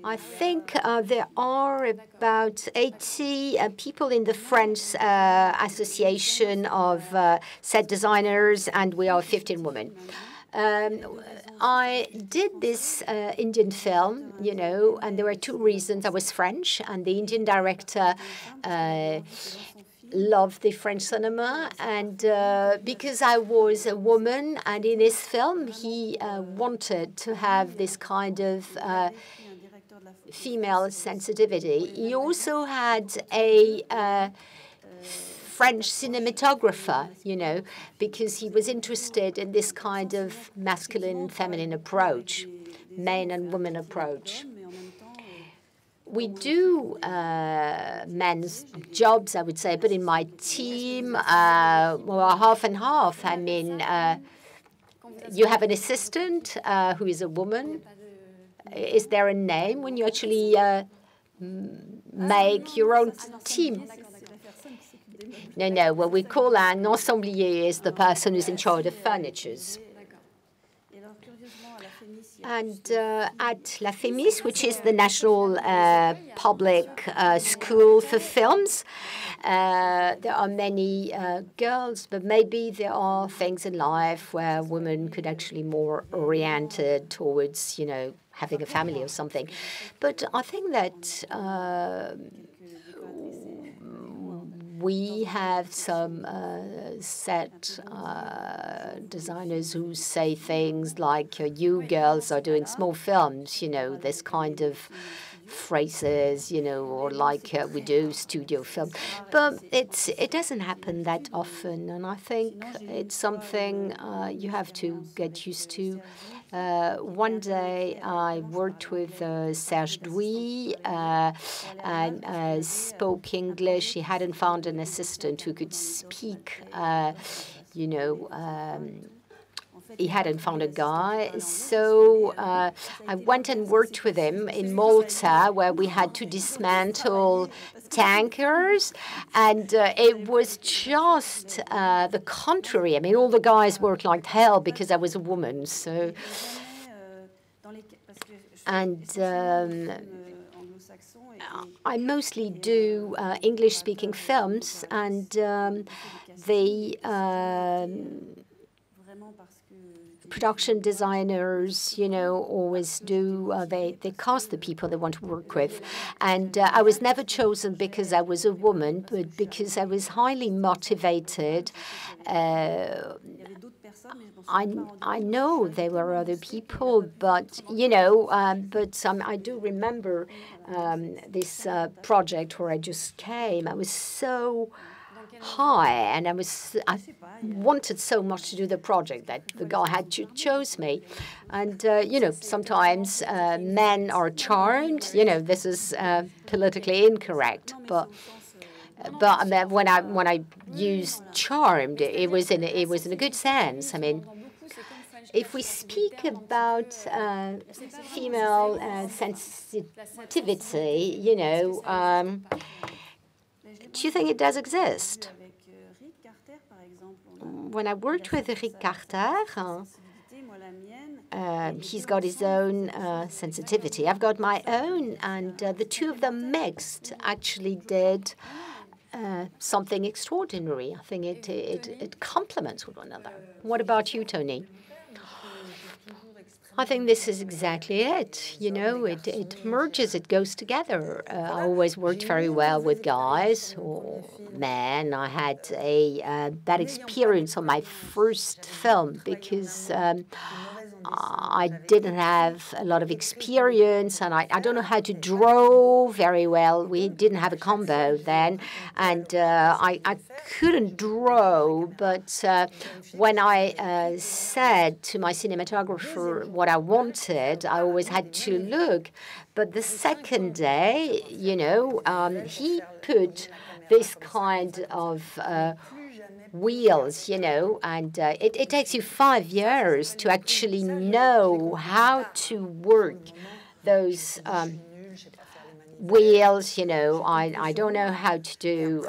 I think there are about 80 people in the French Association of Set Designers, and we are 15 women. I did this Indian film, and there were two reasons. I was French, and the Indian director loved the French cinema, and because I was a woman, and in his film, he wanted to have this kind of female sensitivity. He also had a French cinematographer, because he was interested in this kind of masculine, feminine approach, men and women approach. we do men's jobs, I would say, but in my team, well, half and half. I mean, you have an assistant who is a woman. Is there a name when you actually make your own team? No. What we call an ensemblier is the person who's in charge of furnitures. And at La Fémis, which is the national public school for films, there are many girls, but maybe there are things in life where women could actually more oriented towards, having a family or something. But I think that we have some set designers who say things like, you girls are doing small films, this kind of phrases, or like we do studio film. But it doesn't happen that often, and I think it's something you have to get used to. One day I worked with Serge Douy and spoke English. He hadn't found an assistant who could speak, he hadn't found a guy. So I went and worked with him in Malta, where we had to dismantle tankers. And it was just the contrary. I mean, all the guys worked like hell because I was a woman. So, and I mostly do English-speaking films, and the production designers, always do, they cast the people they want to work with. And I was never chosen because I was a woman, but because I was highly motivated. I know there were other people, but, I do remember this project where I just came. I was so high, and I wanted so much to do the project that the guy had chose me. And sometimes men are charmed. This is politically incorrect, but when I used charmed, it was in a good sense. I mean, if we speak about female sensitivity, do you think it does exist? When I worked with Rick Carter, he's got his own sensitivity. I've got my own, and the two of them mixed actually did something extraordinary. I think it complements one another. What about you, Tony? I think this is exactly it. It merges, it goes together. I always worked very well with guys or men. I had that experience on my first film because I didn't have a lot of experience, and I don't know how to draw very well. We didn't have a combo then, and I couldn't draw. But when I said to my cinematographer what I wanted, I always had to look. But the second day, he put this kind of wheels, and it takes you 5 years to actually know how to work those wheels. I don't know how to do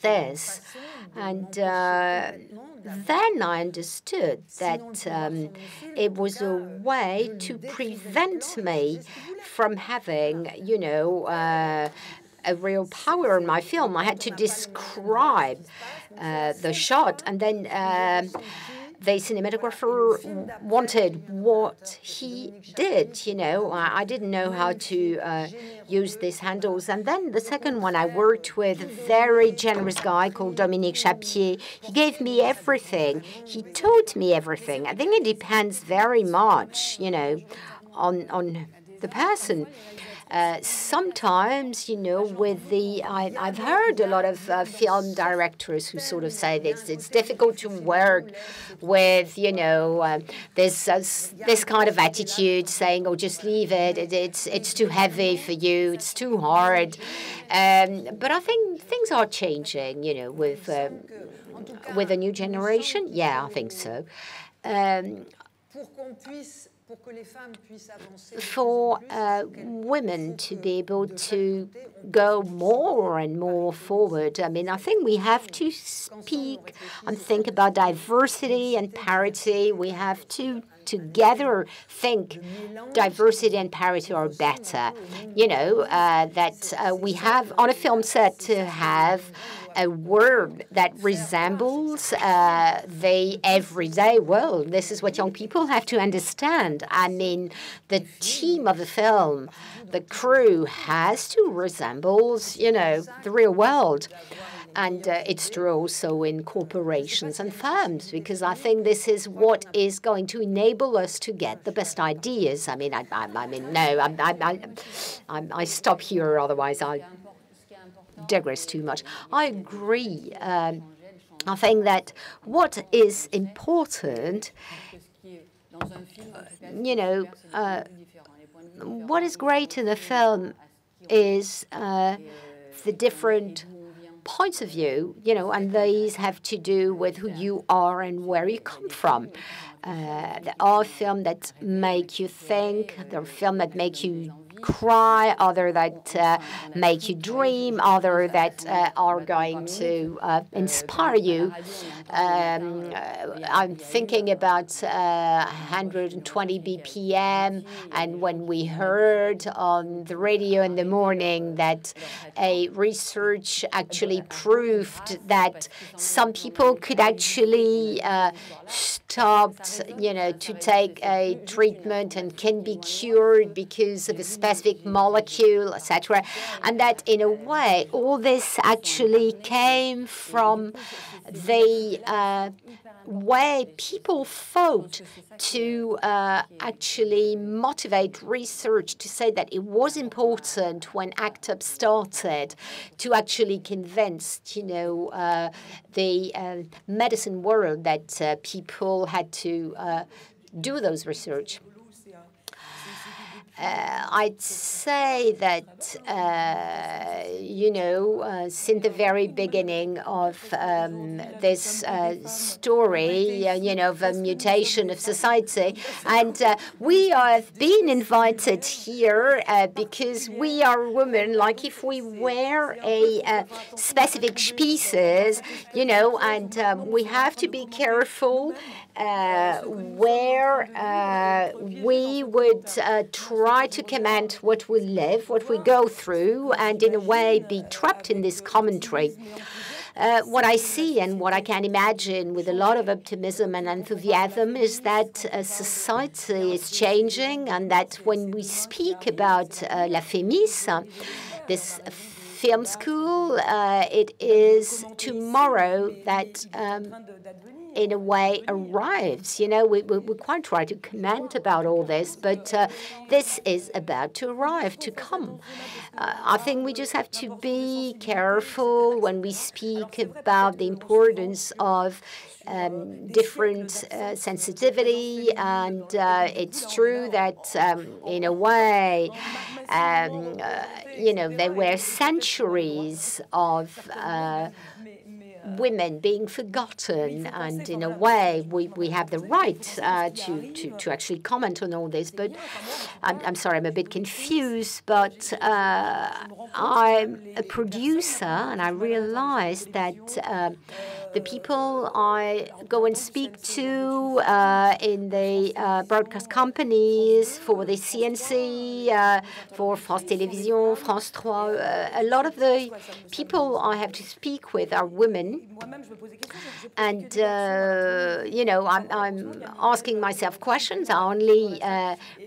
this. And then I understood that it was a way to prevent me from having, a real power in my film. I had to describe the shot, and then the cinematographer wanted what he did. I didn't know how to use these handles. And then the second one, I worked with a very generous guy called Dominique Chapier. He gave me everything. He taught me everything. I think it depends very much, on the person. Sometimes, with I've heard a lot of film directors who sort of say it's difficult to work with, this kind of attitude, saying, "Oh, just leave it. It's too heavy for you. It's too hard." But I think things are changing, with the new generation. Yeah, I think so. For women to be able to go more and more forward, I mean, I think we have to speak and think about diversity and parity. We have to together think diversity and parity are better. That we have on a film set to have a word that resembles the everyday world. This is what young people have to understand. I mean, the team of the film, the crew has to resemble, the real world. And it's true also in corporations and firms, because I think this is what is going to enable us to get the best ideas. I mean, I stop here, otherwise I digress too much. I agree. I think that what is important, what is great in the film is the different points of view, and these have to do with who you are and where you come from. There are films that make you think, there are films that make you cry, other that make you dream, other that are going to inspire you. I'm thinking about 120 BPM, and when we heard on the radio in the morning that a research actually proved that some people could actually stop, to take a treatment and can be cured because of a specific molecule, etc. And that, in a way, all this actually came from the way people fought to actually motivate research, to say that it was important when ACT UP started to actually convince, the medicine world that people had to do those research. I'd say that, since the very beginning of this story, of a mutation of society, and we have been invited here because we are women, like if we wear a specific species, and we have to be careful where we would try to comment what we live, what we go through, and in a way be trapped in this commentary. What I see and what I can imagine with a lot of optimism and enthusiasm is that society is changing, and that when we speak about La Fémis, this film school, it is tomorrow that in a way arrives. We quite try to comment about all this, but this is about to arrive, to come. I think we just have to be careful when we speak about the importance of different sensitivity, and it's true that in a way, there were centuries of women being forgotten, and in a way we have the right to actually comment on all this. But I'm sorry, I'm a bit confused, but I'm a producer, and I realize that the people I go and speak to in the broadcast companies, for the CNC, for France Télévisions, France 3, a lot of the people I have to speak with are women. And, I'm asking myself questions. I only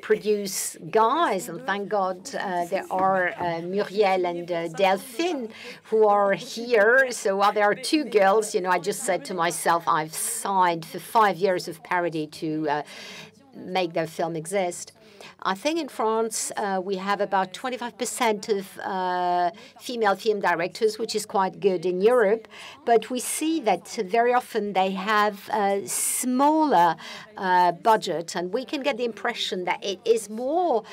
produce guys, and thank God there are Muriel and Delphine who are here. So while there are two girls, I just said to myself, I've signed for 5 years of parity to make their film exist. I think in France we have about 25% of female film directors, which is quite good in Europe. But we see that very often they have a smaller budget, and we can get the impression that it is more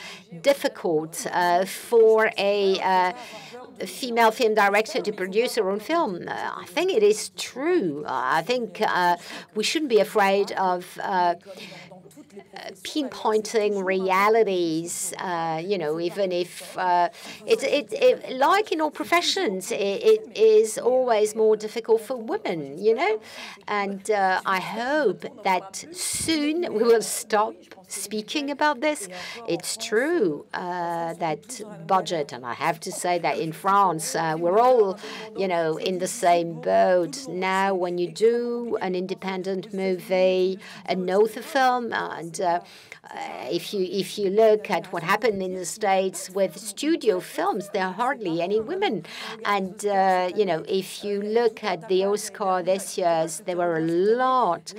difficult for a female film director to produce her own film. I think it is true. I think we shouldn't be afraid of pinpointing realities, even if like in all professions, it is always more difficult for women, And I hope that soon we will stop speaking about this. It's true that budget, and I have to say that in France, we're all, in the same boat. Now, when you do an independent movie, an author film, and if you look at what happened in the States with studio films, there are hardly any women. And, if you look at the Oscar this year, there were a lot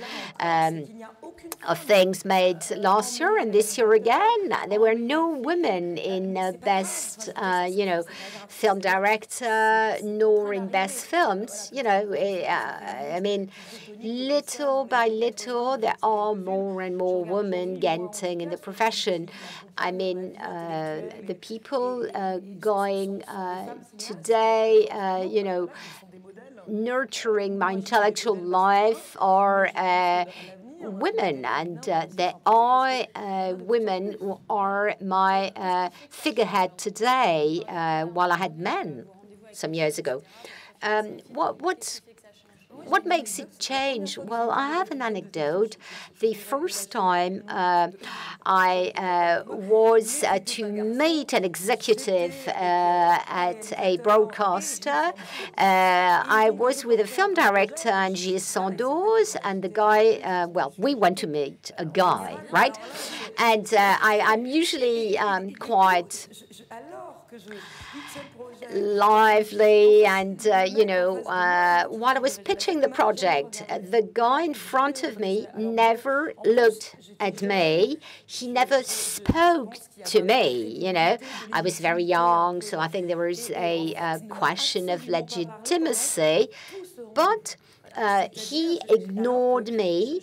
of things made last year and this year again. There were no women in best, film director, nor in best films. Little by little, there are more and more women getting in the profession. The people going today, nurturing my intellectual life are women, and there are women who are my figurehead today, while I had men some years ago. What makes it change? Well, I have an anecdote. The first time I was to meet an executive at a broadcaster, I was with a film director, Gilles Sandoz, and the guy, we went to meet a guy, right? And I'm usually quite lively, and while I was pitching the project, the guy in front of me never looked at me. He never spoke to me. I was very young, so I think there was a question of legitimacy, but he ignored me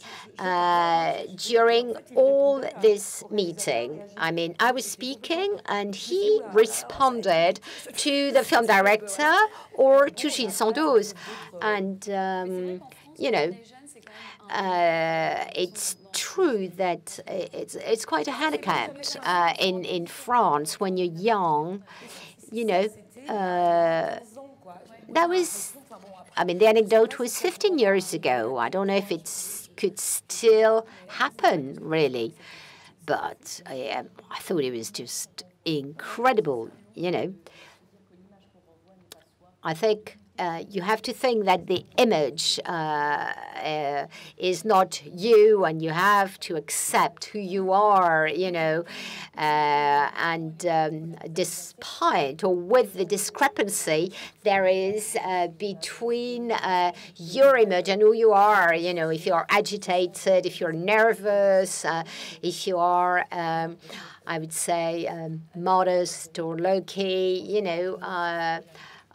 during all this meeting. I was speaking, and he responded to the film director or to Gilles Sandoz. And, it's true that it's quite a handicap in France when you're young. That was... the anecdote was 15 years ago. I don't know if it could still happen, really. But I thought it was just incredible, I think you have to think that the image is not you, and you have to accept who you are, and despite or with the discrepancy there is between your image and who you are, if you are agitated, if you're nervous, if you are, I would say, modest or low-key,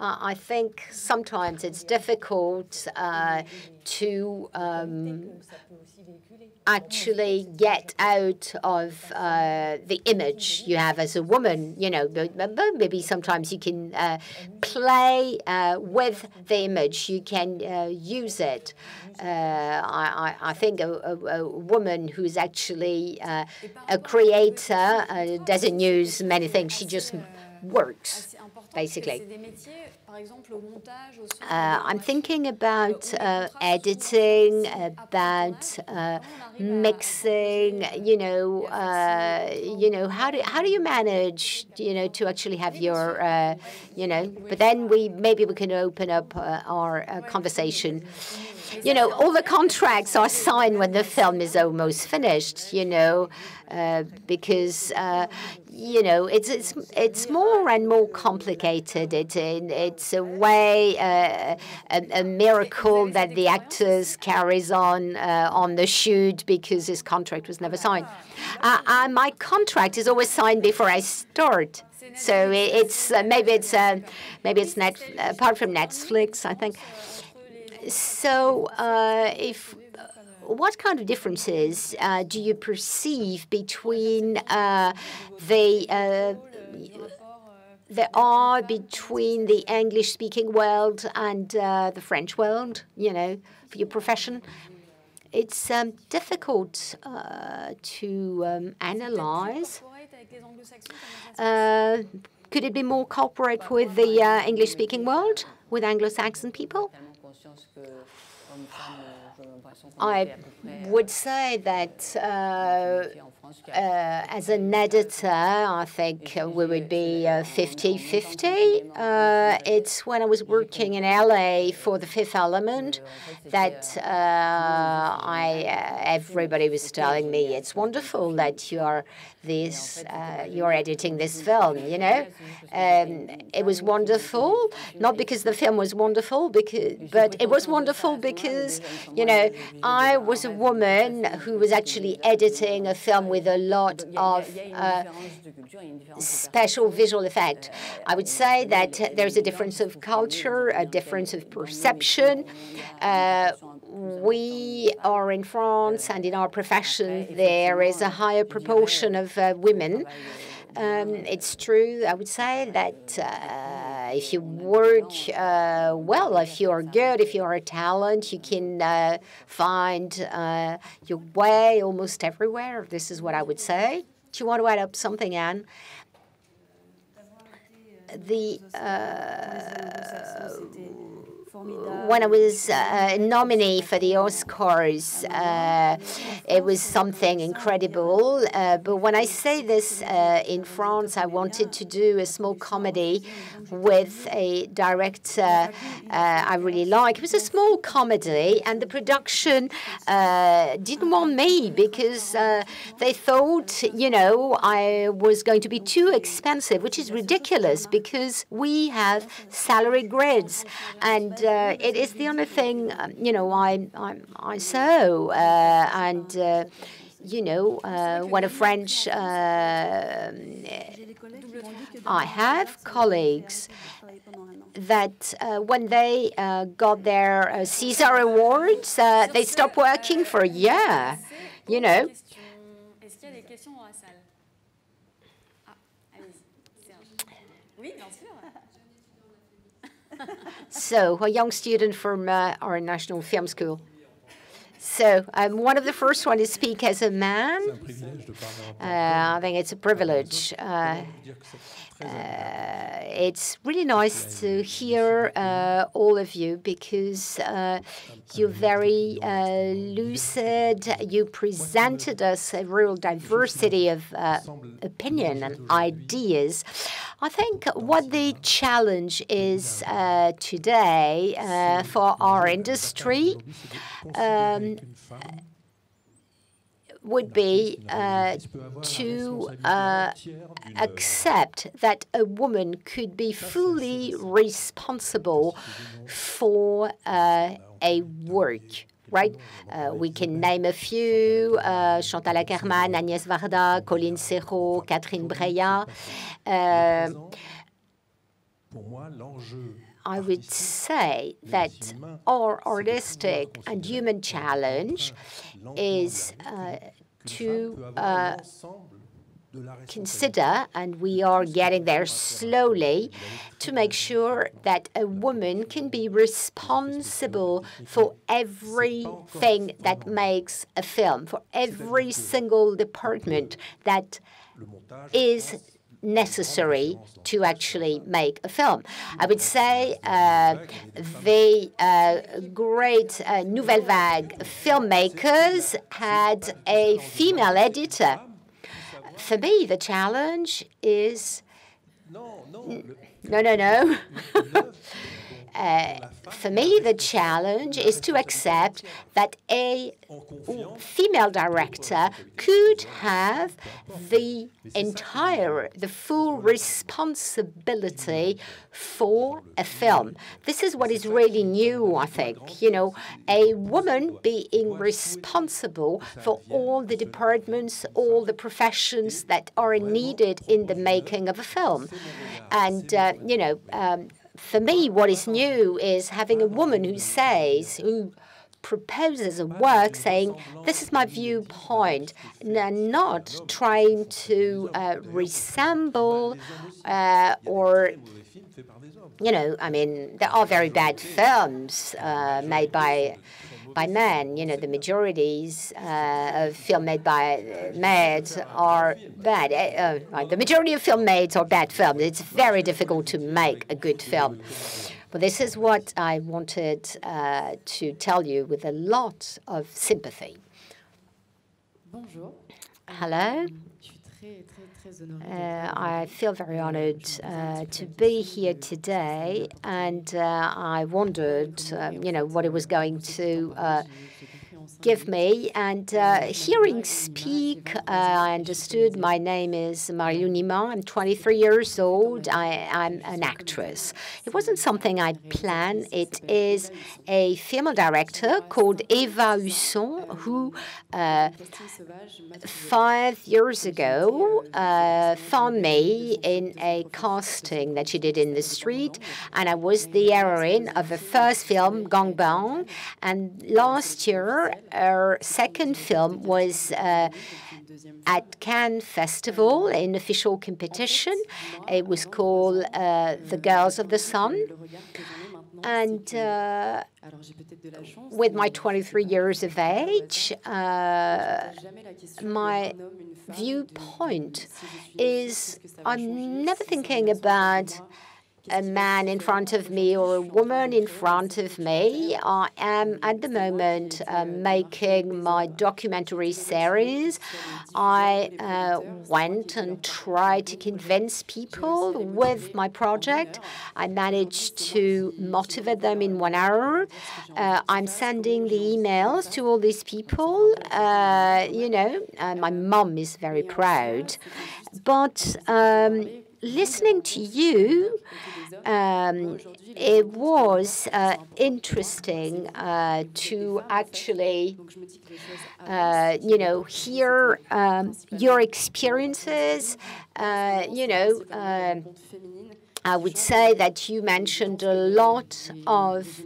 I think sometimes it's difficult to actually get out of the image you have as a woman, but maybe sometimes you can play with the image, you can use it. I think a woman who's actually a creator doesn't use many things, she just works, basically. I'm thinking about editing, about mixing. How do you manage, to actually have your, But then maybe we can open up our conversation. you know, all the contracts are signed when the film is almost finished, you know, because, you know, it's more and more complicated. It's a way, a miracle that the actors carries on the shoot because his contract was never signed. My contract is always signed before I start. So it's maybe it's apart from Netflix, I think. So what kind of differences do you perceive between there are between the English-speaking world and the French world, you know, for your profession? It's difficult to analyze. Could it be more corporate with the English-speaking world, with Anglo-Saxon people? I would say that as an editor, I think we would be 50-50. It's when I was working in LA for The Fifth Element that everybody was telling me, it's wonderful that you're editing this film, you know. It was wonderful, not because the film was wonderful, but it was wonderful because, you know, I was a woman who was actually editing a film with a lot of special visual effect. I would say that there's a difference of culture, a difference of perception. We are in France, and in our profession, there is a higher proportion of women. It's true, I would say, that if you work well, if you are good, if you are a talent, you can find your way almost everywhere. This is what I would say. Do you want to add up something, Anne? When I was a nominee for the Oscars, it was something incredible. But when I say this in France, I wanted to do a small comedy with a director I really like. It was a small comedy, and the production didn't want me because they thought, you know, I was going to be too expensive, which is ridiculous because we have salary grids, and it is the only thing, you know, I saw, and you know, when a French, I have colleagues that when they got their César Awards, they stopped working for a year, you know. So, a young student from our National Film School. So, I'm one of the first one to speak as a man. I think it's a privilege. It's really nice to hear all of you because you're very lucid. You presented us a real diversity of opinion and ideas. I think what the challenge is today for our industry would be to accept that a woman could be fully responsible for a work. Right? We can name a few, Chantal Akerman, Agnès Varda, Colline Serrault, Catherine Breillat. I would say that our artistic and human challenge is to consider, and we are getting there slowly, to make sure that a woman can be responsible for everything that makes a film, for every single department that is necessary to actually make a film. I would say the great Nouvelle Vague filmmakers had a female editor. For me, the challenge is no. For me, the challenge is to accept that a female director could have the full responsibility for a film. This is what is really new, I think. You know, a woman being responsible for all the departments, all the professions that are needed in the making of a film. And, for me, what is new is having a woman who proposes a work saying, this is my viewpoint, and not trying to resemble or, there are very bad films made by men. The majorities of film made by maids are bad. The majority of film made are bad films. It's very difficult to make a good film. But this is what I wanted to tell you with a lot of sympathy. Hello. I feel very honored to be here today, and I wondered, what it was going to give me. And hearing speak, I understood my name is Marie-Lou Niman. I'm 23 years old. I'm an actress. It wasn't something I planned. It is a female director called Eva Husson who 5 years ago found me in a casting that she did in the street, and I was the heroine of the first film, Gangbang. And last year, our second film was at Cannes Festival in official competition. It was called The Girls of the Sun. And with my 23 years of age, my viewpoint is I'm never thinking about a man in front of me or a woman in front of me. I am at the moment making my documentary series. I went and tried to convince people with my project. I managed to motivate them in 1 hour. I'm sending the emails to all these people. My mom is very proud. But listening to you, it was interesting to actually, hear your experiences. I would say that you mentioned a lot of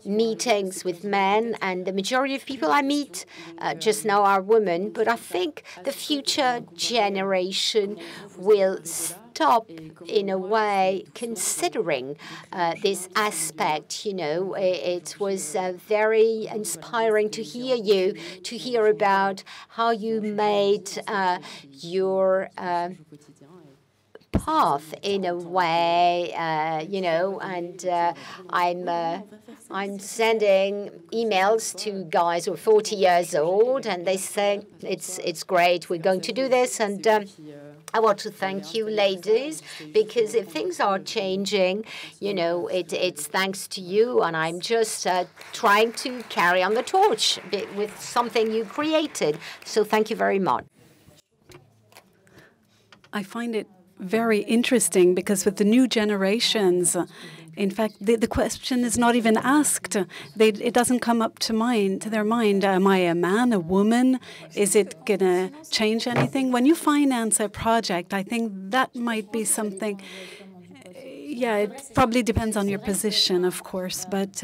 meetings with men, and the majority of people I meet just now are women. But I think the future generation will stop, in a way, considering this aspect. It was very inspiring to hear you, to hear about how you made your path in a way, and I'm sending emails to guys who are 40 years old, and they say, it's great, we're going to do this. And I want to thank you, ladies, because if things are changing, it's thanks to you, and I'm just trying to carry on the torch with something you created. So thank you very much. I find it very interesting because with the new generations, in fact, the question is not even asked. It doesn't come up to their mind. Am I a man, a woman? Is it going to change anything? When you finance a project, I think that might be something. Yeah, it probably depends on your position, of course. But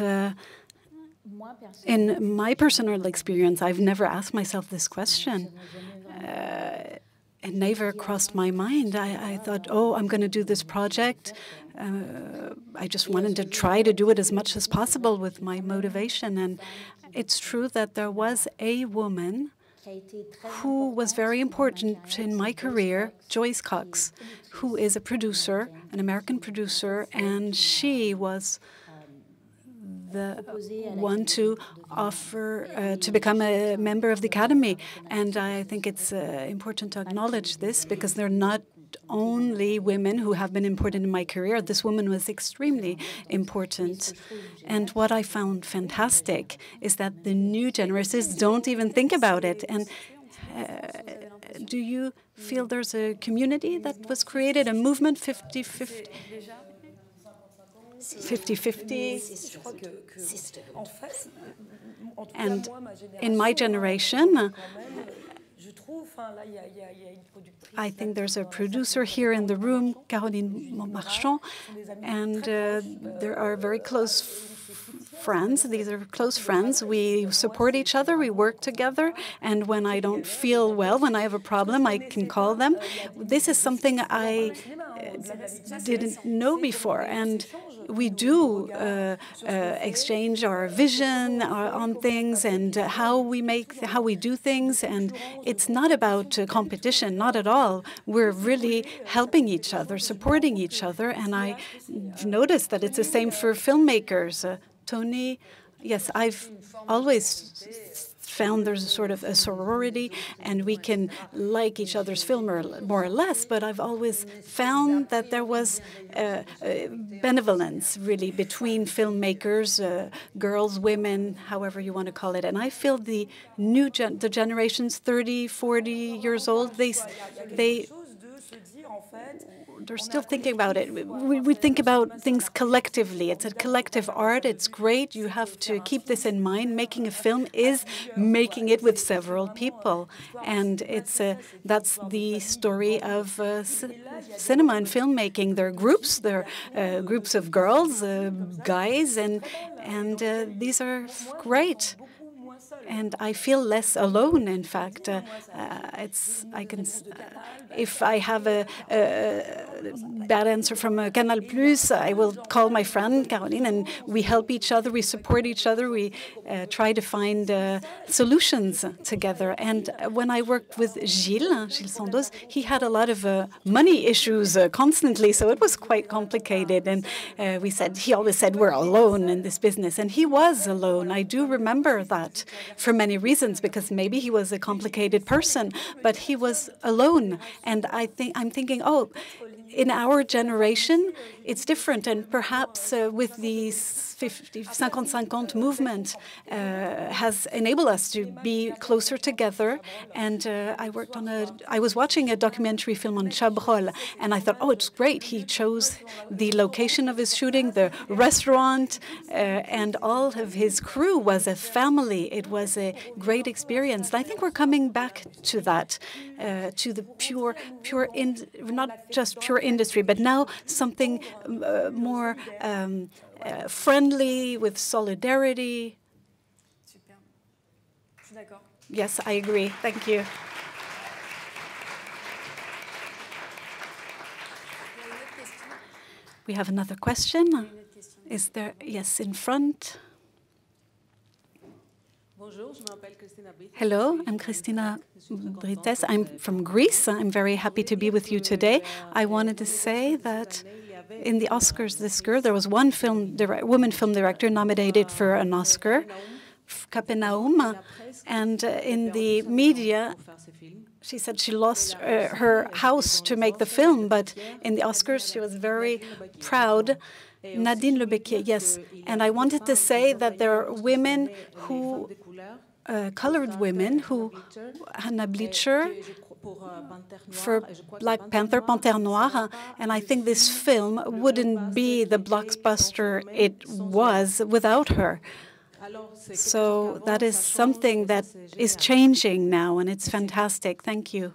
in my personal experience, I've never asked myself this question. It never crossed my mind. I thought, I'm going to do this project. I just wanted to try to do it as much as possible with my motivation. And it's true that there was a woman who was very important in my career, Joyce Cox, who is a producer, an American producer, and she was the one to offer to become a member of the Academy. And I think it's important to acknowledge this because there are not only women who have been important in my career. This woman was extremely important. And what I found fantastic is that the new generations don't even think about it. And do you feel there's a community that was created, a movement 50-50? 50-50. And in my generation, I think there's a producer here in the room, Caroline Marchand, and there are very close friends. These are close friends. We support each other. We work together. And when I don't feel well, when I have a problem, I can call them. This is something I didn't know before. And we do exchange our vision on things and how we do things. And it's not about competition, not at all. We're really helping each other, supporting each other. And I've noticed that it's the same for filmmakers. Tony, yes, I've always found there's a sort of a sorority, and we can like each other's film more or less, but I've always found that there was benevolence, really, between filmmakers, girls, women, however you want to call it. And I feel the the generations, 30, 40 years old, they're still thinking about it. We think about things collectively. It's a collective art. It's great. You have to keep this in mind. Making a film is making it with several people. And that's the story of cinema and filmmaking. There are groups. There are groups of girls, guys, and these are great. And I feel less alone, in fact. If I have a bad answer from Canal Plus, I will call my friend Caroline, and we help each other, we support each other, we try to find solutions together. And when I worked with Gilles Sandoz, he had a lot of money issues constantly, so it was quite complicated. And he always said, we're alone in this business. And he was alone. I do remember that for many reasons, because maybe he was a complicated person, but he was alone. And I'm thinking, oh, in our generation, it's different. And perhaps with the 50-50 movement has enabled us to be closer together. And I was watching a documentary film on Chabrol, and I thought, oh, it's great. He chose the location of his shooting, the restaurant, and all of his crew was a family. It was a great experience. And I think we're coming back to that, to the not just pure industry, but now something more friendly, with solidarity. Yes, I agree. Thank you. We have another question. Is there? Yes, in front. Hello, I'm Christina Brites. I'm from Greece. I'm very happy to be with you today. I wanted to say that in the Oscars this year, there was one woman film director nominated for an Oscar, Capernaum, and in the media, she said she lost her house to make the film, but in the Oscars, she was very proud. Nadine Lebecquier, yes. And I wanted to say that there are women who, colored women, who, Hannah Bleacher, for Black Panther, Panthère Noire, and I think this film wouldn't be the blockbuster it was without her. So that is something that is changing now, and it's fantastic. Thank you.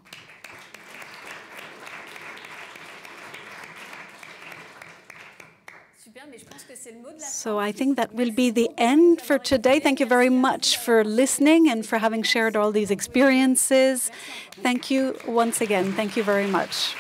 So I think that will be the end for today. Thank you very much for listening and for having shared all these experiences. Thank you once again. Thank you very much.